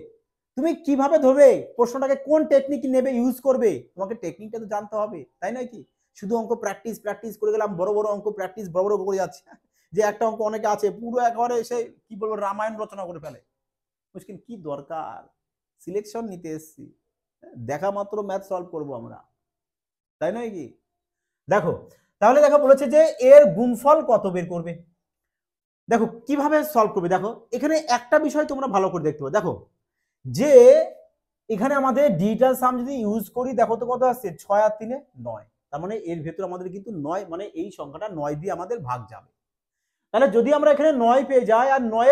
তুমি কিভাবে ধরবে প্রশ্নটাকে, কোন টেকনিক নেবে ইউজ করবে, তোমাকে টেকনিকটা তো জানতে হবে, তাই নয় কি? শুধু অঙ্ক প্র্যাকটিস করে গেলাম, বড় বড় অঙ্ক প্র্যাকটিস বড় বড় করে যাচ্ছে, যে একটা অঙ্ক অনেকে আছে পুরো একবারে এসে কি বলবো রামায়ণ রচনা করে ফেলে, মুশকিল, কি দরকার, সিলেকশন নিতে এসছি, দেখা মাত্র ম্যাথ সলভ করবো আমরা, তাই নয় কি? দেখো তাহলে দেখো বলেছে যে এর গুণফল কত বের করবে, দেখো কিভাবে সলভ করবে, দেখো এখানে একটা বিষয় তোমরা ভালো করে দেখতে পাবে, দেখো যে এখানে আমাদের ডিজিটাল সাম যদি ইউজ করি, দেখো তো কত আসছে 6 আর 3 9, তার মানে এর ভেতর আমাদের কিন্তু 9, মানে এই সংখ্যাটা 9 দিয়ে আমাদের ভাগ যাবে। তাহলে যদি আমরা এখানে 9 পেয়ে যাই আর 9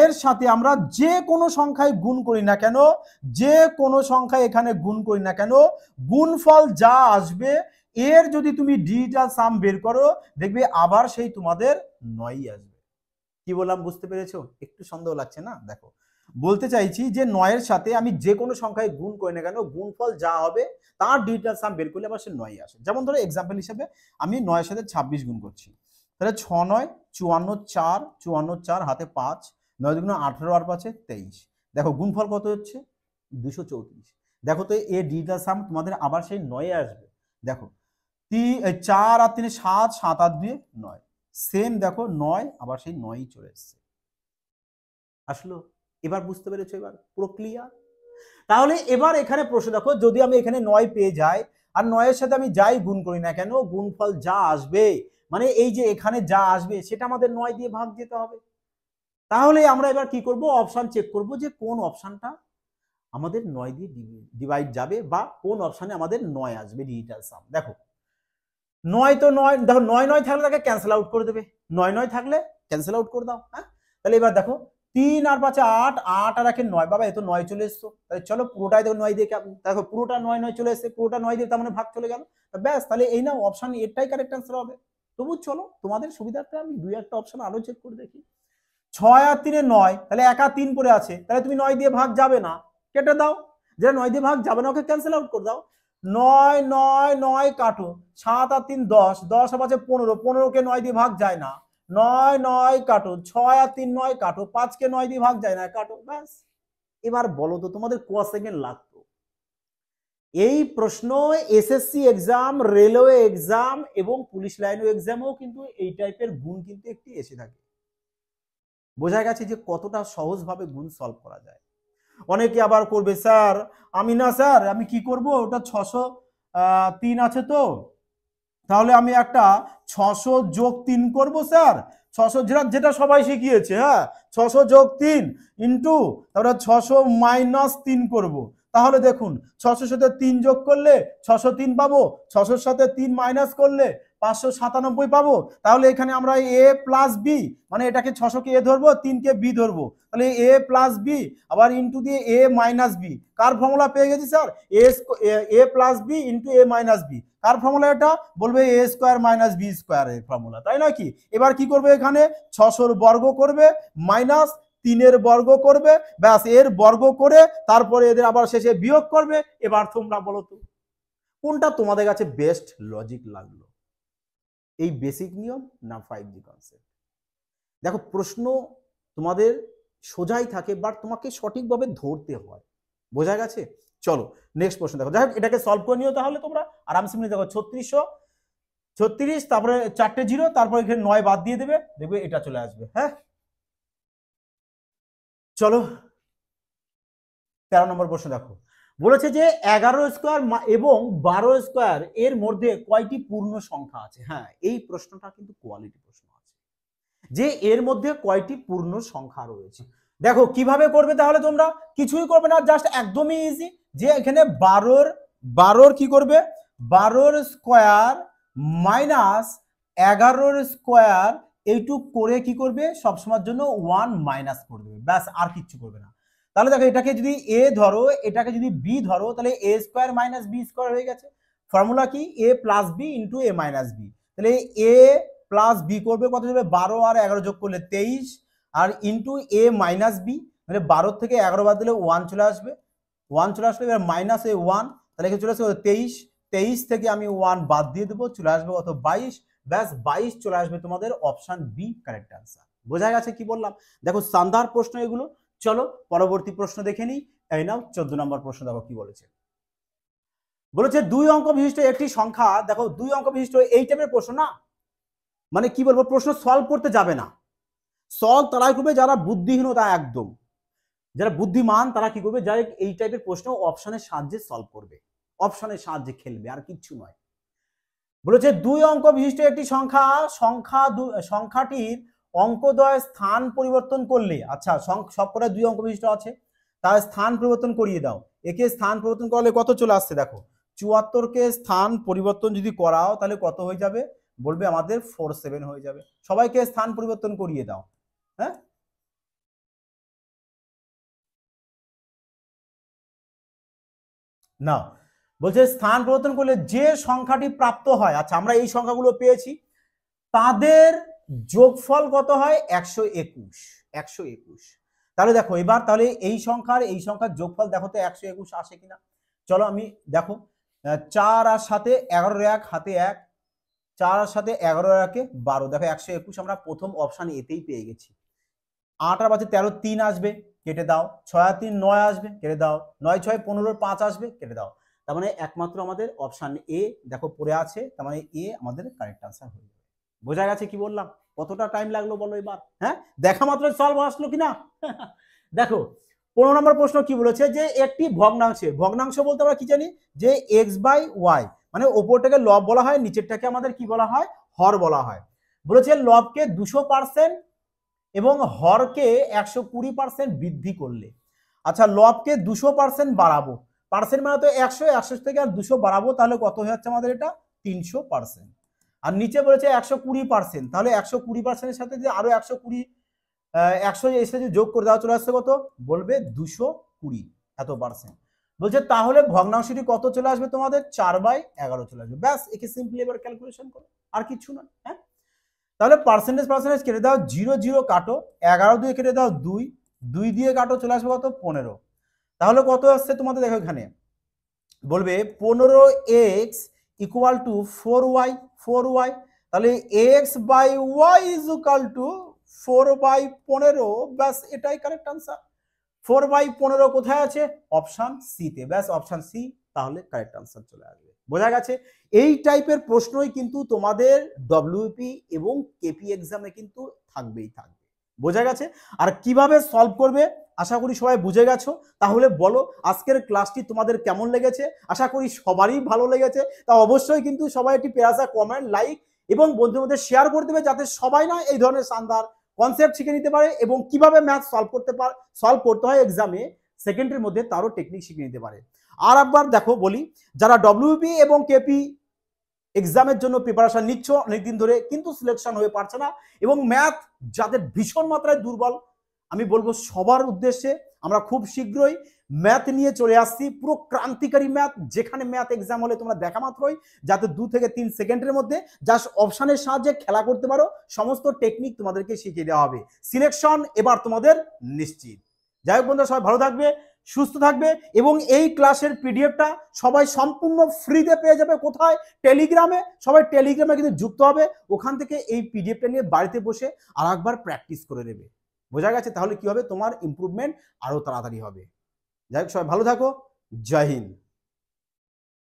এর সাথে আমরা যে কোনো সংখ্যায় গুণ করি না কেন, যে কোনো সংখ্যায় এখানে গুণ করি না কেন, গুণফল যা আসবে এর যদি তুমি ডিজিটাল সাম বের করো দেখবে আবার সেই তোমাদের 9ই আসবে। কি বললাম বুঝতে পেরেছো? একটু সন্দেহ লাগছে না? দেখো, বলতে চাইছি যে 9 এর সাথে আমি যে কোনো সংখ্যায় গুণ করি না কেন, গুণফল যা হবে তার ডিজিটাল সাম বের করলে আবার সে 9 আসে। যেমন ধরো এক্সাম্পল হিসেবে আমি 9 এর সাথে 26 গুণ করছি, তাহলে 6 9 54 4 54 4 হাতে 5, 9 দুগুণ 18 আর 5 23। দেখো গুণফল কত হচ্ছে? 234। দেখো তো এর ডিজিটাল সাম তোমাদের আবার সেই 9 এ আসবে। দেখো 4 আর 3 7, 7 আর 2 9, সেম দেখো 9 আবার সেই 9ই চলে এসছে। আসলো? এবার বুঝতে পেরেছো? এবার পুরো ক্লিয়ার? তাহলে এবার এখানে প্রশ্ন দেখো, যদি আমি এখানে 9 পেয়ে যাই আর 9 এর সাথে আমি যাই গুণ করি না কেন, গুণফল যা আসবে মানে এই যে এখানে যা আসবে সেটা আমাদের 9 দিয়ে ভাগ দিতে হবে। তাহলে আমরা এবার কি করব, অপশন চেক করব যে কোন অপশনটা আমাদের 9 দিয়ে ডিভাইড যাবে বা কোন অপশনে আমাদের 9 আসবে ডিজিটাল সাম। দেখো 9 তো 9, দেখো 9 9 থাকলে তাকে ক্যান্সেল আউট করে দেবে, 9 9 থাকলে ক্যান্সেল আউট করে দাও। হ্যাঁ, তাহলে এবার দেখো 3 আর 5 8, 8 আর 1 9, বাবা এ তো 9 চলে এসছো, তাহলে চলো পুরোটাই দেখো 9 দিয়ে, দেখো পুরোটা 9 9 চলে এসেছে, পুরোটা 9 দিয়ে তার মানে ভাগ চলে গেল, ব্যাস তাহলে এই নাও অপশন এটাই কারেক্ট आंसर হবে। তবু চলো তোমাদের সুবিধার্থে আমি দুই একটা অপশন আরো চেক করে দেখি। 6 আর 3 9, তাহলে একা 3 পড়ে আছে, তাহলে তুমি 9 দিয়ে ভাগ যাবে না, কেটে দাও, যেটা 9 দিয়ে ভাগ যাবে না ওকে ক্যান্সেল আউট করে দাও। 9 9 9 কাটো, 7 আর 3 10, 10 আর 5 15, 15 কে 9 দিয়ে ভাগ যায় না, 9 9 কাটো, 6 আর 3 9 কাটো, 5 কে 9 দিয়ে ভাগ যায় না, কাটো, ব্যাস। এবার বলো তো তোমাদের ক সেকেন্ড লাগতো? এই প্রশ্ন এসএসসি এক্সাম, রেলওয়ে এক্সাম এবং পুলিশ লাইন এক্সামেও কিন্তু এই টাইপের গুণ কিন্তু একটি এসে থাকে। বোঝা গেছে যে কতটা সহজভাবে গুণ সলভ করা যায়। অনেকে আবার করবে, স্যার আমি না স্যার আমি কি করব, ওটা 603 আছে তো, তাহলে আমি একটা 600 যোগ 3 করব স্যার, 600 যেটা সবাই শিখিয়েছে, হ্যাঁ 600 যোগ 3 ইন্টু তারপরে 600 মাইনাস 3 করব। তাহলে দেখুন 600 সাথে 3 যোগ করলে 603 পাবো, 600 সাথে 3 মাইনাস করলে 597 পাবো। তাহলে এখানে আমরা এ প্লাস বি, মানে এটাকে 600 কে এ ধরবো, 3 কে বি ধরবো, তাহলে এ প্লাস বি আবার ইন্টু দিয়ে এ মাইনাস বি। কার ফর্মুলা পেয়ে গেছি স্যার? এ প্লাস বি ইন্টু এ মাইনাস বি। কার ফর্মুলা এটা? বলবে এ স্কোয়ার মাইনাস বি স্কোয়ার এর ফর্মুলা, তাই না কি? এবার কি করবে, এখানে 600 বর্গ করবে মাইনাস 3 বর্গ করবে, ব্যাস এর বর্গ করে তারপরে এদের আবার শেষে বিয়োগ করবে। এবার তোমরা বলো তো কোনটা তোমাদের কাছে বেস্ট লজিক লাগলো, এই বেসিক নিয়ম না 5G কনসেপ্ট? দেখো প্রশ্ন তোমাদের সোজাই থাকে, বাট তোমাকে সঠিকভাবে ধরতে হয়। বোঝা গেছে? চলো নেক্সট প্রশ্ন দেখো। যাই হোক এটাকে সলভ করে নিও, তাহলে তোমরা আরামসে মিলে দেখো 3636, তারপরে 4টে 0, তারপরে এখানে 9 বাদ দিয়ে দেবে, দেখবে এটা চলে আসবে। হ্যাঁ চলো 13 নম্বর প্রশ্ন দেখো, বলেছে যে 11 স্কোয়ার এবং 12 স্কোয়ার এর মধ্যে কয়টি পূর্ণ সংখ্যা আছে? হ্যাঁ এই প্রশ্নটা কিন্তু কোয়ালিটি প্রশ্ন আছে, যে এর মধ্যে কয়টি পূর্ণ সংখ্যা রয়েছে। দেখো কিভাবে করবে, তাহলে তোমরা কিছুই করবে না, জাস্ট একদমই ইজি, যে এখানে 12 কি করবে, 12 স্কোয়ার মাইনাস 11 স্কোয়ার এইটুক করে কি করবে, সবসময়ের জন্য 1 মাইনাস করে দেবে, ব্যাস আর কিচ্ছু করবে না। তাহলে দেখো এটাকে যদি এ ধরো, এটাকে যদি বি ধরো, তাহলে এ স্কোয়ার মাইনাস বি স্কোয়ার হয়ে গেছে। ফর্মুলা কি? এ প্লাস বি ইন্টু এ মাইনাস বি। তাহলে এ প্লাস বি করবে কত যাবে, 12 আর 11 যোগ করলে 23, আর ইন্টু এ মাইনাস বি, মানে 12 থেকে 11 বাদ দিলে 1 চলে আসবে, 1 চলে আসবে, এবার মাইনাস এ 1, তাহলে এখানে চলে আসবে 23, 23 থেকে আমি 1 বাদ দিয়ে দেবো, চলে আসবে কত 22, ব্যাস 22 চলে আসবে তোমাদের অপশন বি কারেক্ট আনসার। বোঝা গেছে কি বললাম? দেখো শানদার প্রশ্ন এগুলো। চলো পরবর্তী প্রশ্ন দেখে নিই। এই নাও 14 নম্বর প্রশ্ন, দেখো কি বলেছে। বলেছে 2 অঙ্ক বিশিষ্ট একটি সংখ্যা, দেখো 2 অঙ্ক বিশিষ্ট এই টাইপের প্রশ্ন না, মানে কি বলবো, প্রশ্ন সলভ করতে যাবে না, সলভ তারাই করবে যারা বুদ্ধিহীনতা, একদম যারা বুদ্ধিমান তারা কি করবে, যারা এই টাইপের প্রশ্ন অপশনের সাহায্যে সলভ করবে, অপশনের সাহায্যে খেলবে, আর কিচ্ছু নয়। বলেছে 2 অঙ্ক বিশিষ্ট একটি সংখ্যাটির অঙ্কদ্বয় স্থান পরিবর্তন করলে, আচ্ছা সবকটা 2 অঙ্ক বিশিষ্ট আছে, তার স্থান পরিবর্তন করিয়ে দাও। একে স্থান পরিবর্তন করলে কত চলে আসছে, দেখো 74 কে স্থান পরিবর্তন যদি করাও তাহলে কত হয়ে যাবে, বলবে আমাদের 47 হয়ে যাবে। সবাইকে স্থান পরিবর্তন করিয়ে দাও। হ্যাঁ না, বলছে স্থান পরিবর্তন করলে যে সংখ্যাটি প্রাপ্ত হয়, আচ্ছা আমরা এই সংখ্যাগুলো পেয়েছি, তাদের যোগফল কত হয় 121। 121। তাহলে দেখো এবার তাহলে এই সংখ্যার যোগফল দেখো তো 121 আসে কিনা। চলো আমি দেখো 4 আর 7 11 এক হাতে 1, 4 আর 7 11 একে 12, দেখো 121 আমরা প্রথম অপশন এতেই পেয়ে গেছি। 8 আর 5 13, 3 আসবে, কেটে দাও। 6 আর 3 9 আসবে, কেটে দাও। 9 6 15, 5 আসবে, কেটে দাও। তার মানে একমাত্র আমাদের অপশন এ দেখো পড়ে আছে, তার মানে এ আমাদের কারেক্ট আনসার হয়ে যাবে। বোঝা গেছে কি বললাম? কতটা টাইম লাগলো বলো এবার? হ্যাঁ, দেখা মাত্র সলভ আসলো কিনা? দেখো 15 নম্বর প্রশ্ন কি বলেছে, যে একটি ভগ্নাংশ বলতে আমরা কি জানি, যে x/y, মানে ওপরটাকে লব বলা হয়, নিচেরটাকে আমাদের কি বলা হয়, হর বলা হয়। বলেছে লবকে 200% এবং হরকে 120% বৃদ্ধি করলে, আচ্ছা লবকে 200% বাড়াবো, পার্সেন্ট মানে তো 100, 100 থেকে আর 200 বাড়াবো, তাহলে কত হয়ে যাচ্ছে আমাদের এটা 300%। আর নিচে বলেছে 120%, তাহলে 120%-এর সাথে যে আরো 120 100 এসে যে যোগ করে দেওয়া চলে আসছে কত, বলবে 220 এত পার্সেন্ট। বলছে তাহলে ভগ্নাংশটি কত চলে আসবে তোমাদের, 4/11 চলে আসবে। ব্যাস, একে সিম্পলি এবার ক্যালকুলেশন করো, আর কিছু না। হ্যাঁ, তাহলে পার্সেন্টেজ কেটে দাও, 0 0 কাটো, 11 দিয়ে কেটে দাও 2, 2 দিয়ে কাটো, চলে আসবে কত, 15। তাহলে কত আসছে তোমাদের, দেখো এখানে বলবে 15x ইকুয়াল টু 4y, তাহলে x/y ইজ ইকুয়াল টু 4/15। ব্যাস, এটাই কারেক্ট আনসার। 4/15 কোথায় আছে, অপশন সি তে। ব্যাস, অপশন সি তাহলে কারেক্ট আনসার চলে আসবে। বোঝা গেছে? এই টাইপের প্রশ্নই কিন্তু তোমাদের ডব্লিউপি এবং কেপি এক্সামে কিন্তু থাকবেই থাকবে। বোঝা গেছে? আর কিভাবে সলভ করবে আশা করি সবাই বুঝে গেছো। তাহলে বলো আজকের ক্লাসটি তোমাদের কেমন লেগেছে? আশা করি সবারই ভালো লেগেছে। তা অবশ্যই কিন্তু সবাই একটি পেরাসা কমেন্ট, লাইক এবং বন্ধুদের মধ্যে শেয়ার করে দেবে, যাতে সবাই না এই ধরনের শানদার কনসেপ্ট শিখে নিতে পারে এবং কিভাবে ম্যাথ সলভ করতে হয় এক্সামে সেকেন্ডের মধ্যে, তারও টেকনিক শিখে নিতে পারে। আর একবার দেখো বলি, যারা ডব্লিউপি এবং কেপি এক্সামের জন্য প্রিপারেশন নিচ্ছ অনেকদিন ধরে কিন্তু সিলেকশন হয়ে পারছে না, এবং ম্যাথ যাদের ভীষণ মাত্রায় দুর্বল, আমি বলবো সবার উদ্দেশ্যে আমরা খুব শীঘ্রই ম্যাথ নিয়ে চলে আসছি, পুরো ক্রান্তিকারী ম্যাথ, যেখানে ম্যাথ এক্সাম হলে তোমরা দেখা মাত্রই যাতে 2 থেকে 3 সেকেন্ডের মধ্যে জাস্ট অপশনের সাহায্যে খেলা করতে পারো, সমস্ত টেকনিক তোমাদেরকে শিখিয়ে দেওয়া হবে। সিলেকশন এবার তোমাদের নিশ্চিত। যাই হোক বন্ধুরা, সবাই ভালো থাকবে, সুস্থ থাকবে, এবং এই ক্লাসের পিডিএফটা সবাই সম্পূর্ণ ফ্রিতে পেয়ে যাবে। কোথায়? টেলিগ্রামে। সবাই টেলিগ্রামে কিন্তু যুক্ত হবে, ওখান থেকে এই পিডিএফটা নিয়ে বাড়িতে বসে আর একবার প্র্যাকটিস করে নেবে। বোঝা গেছে? তাহলে কি হবে, তোমার ইমপ্রুভমেন্ট আরো তাড়াতাড়ি হবে। যাই হোক, সবাই ভালো থাকো। জয় হিন্দ।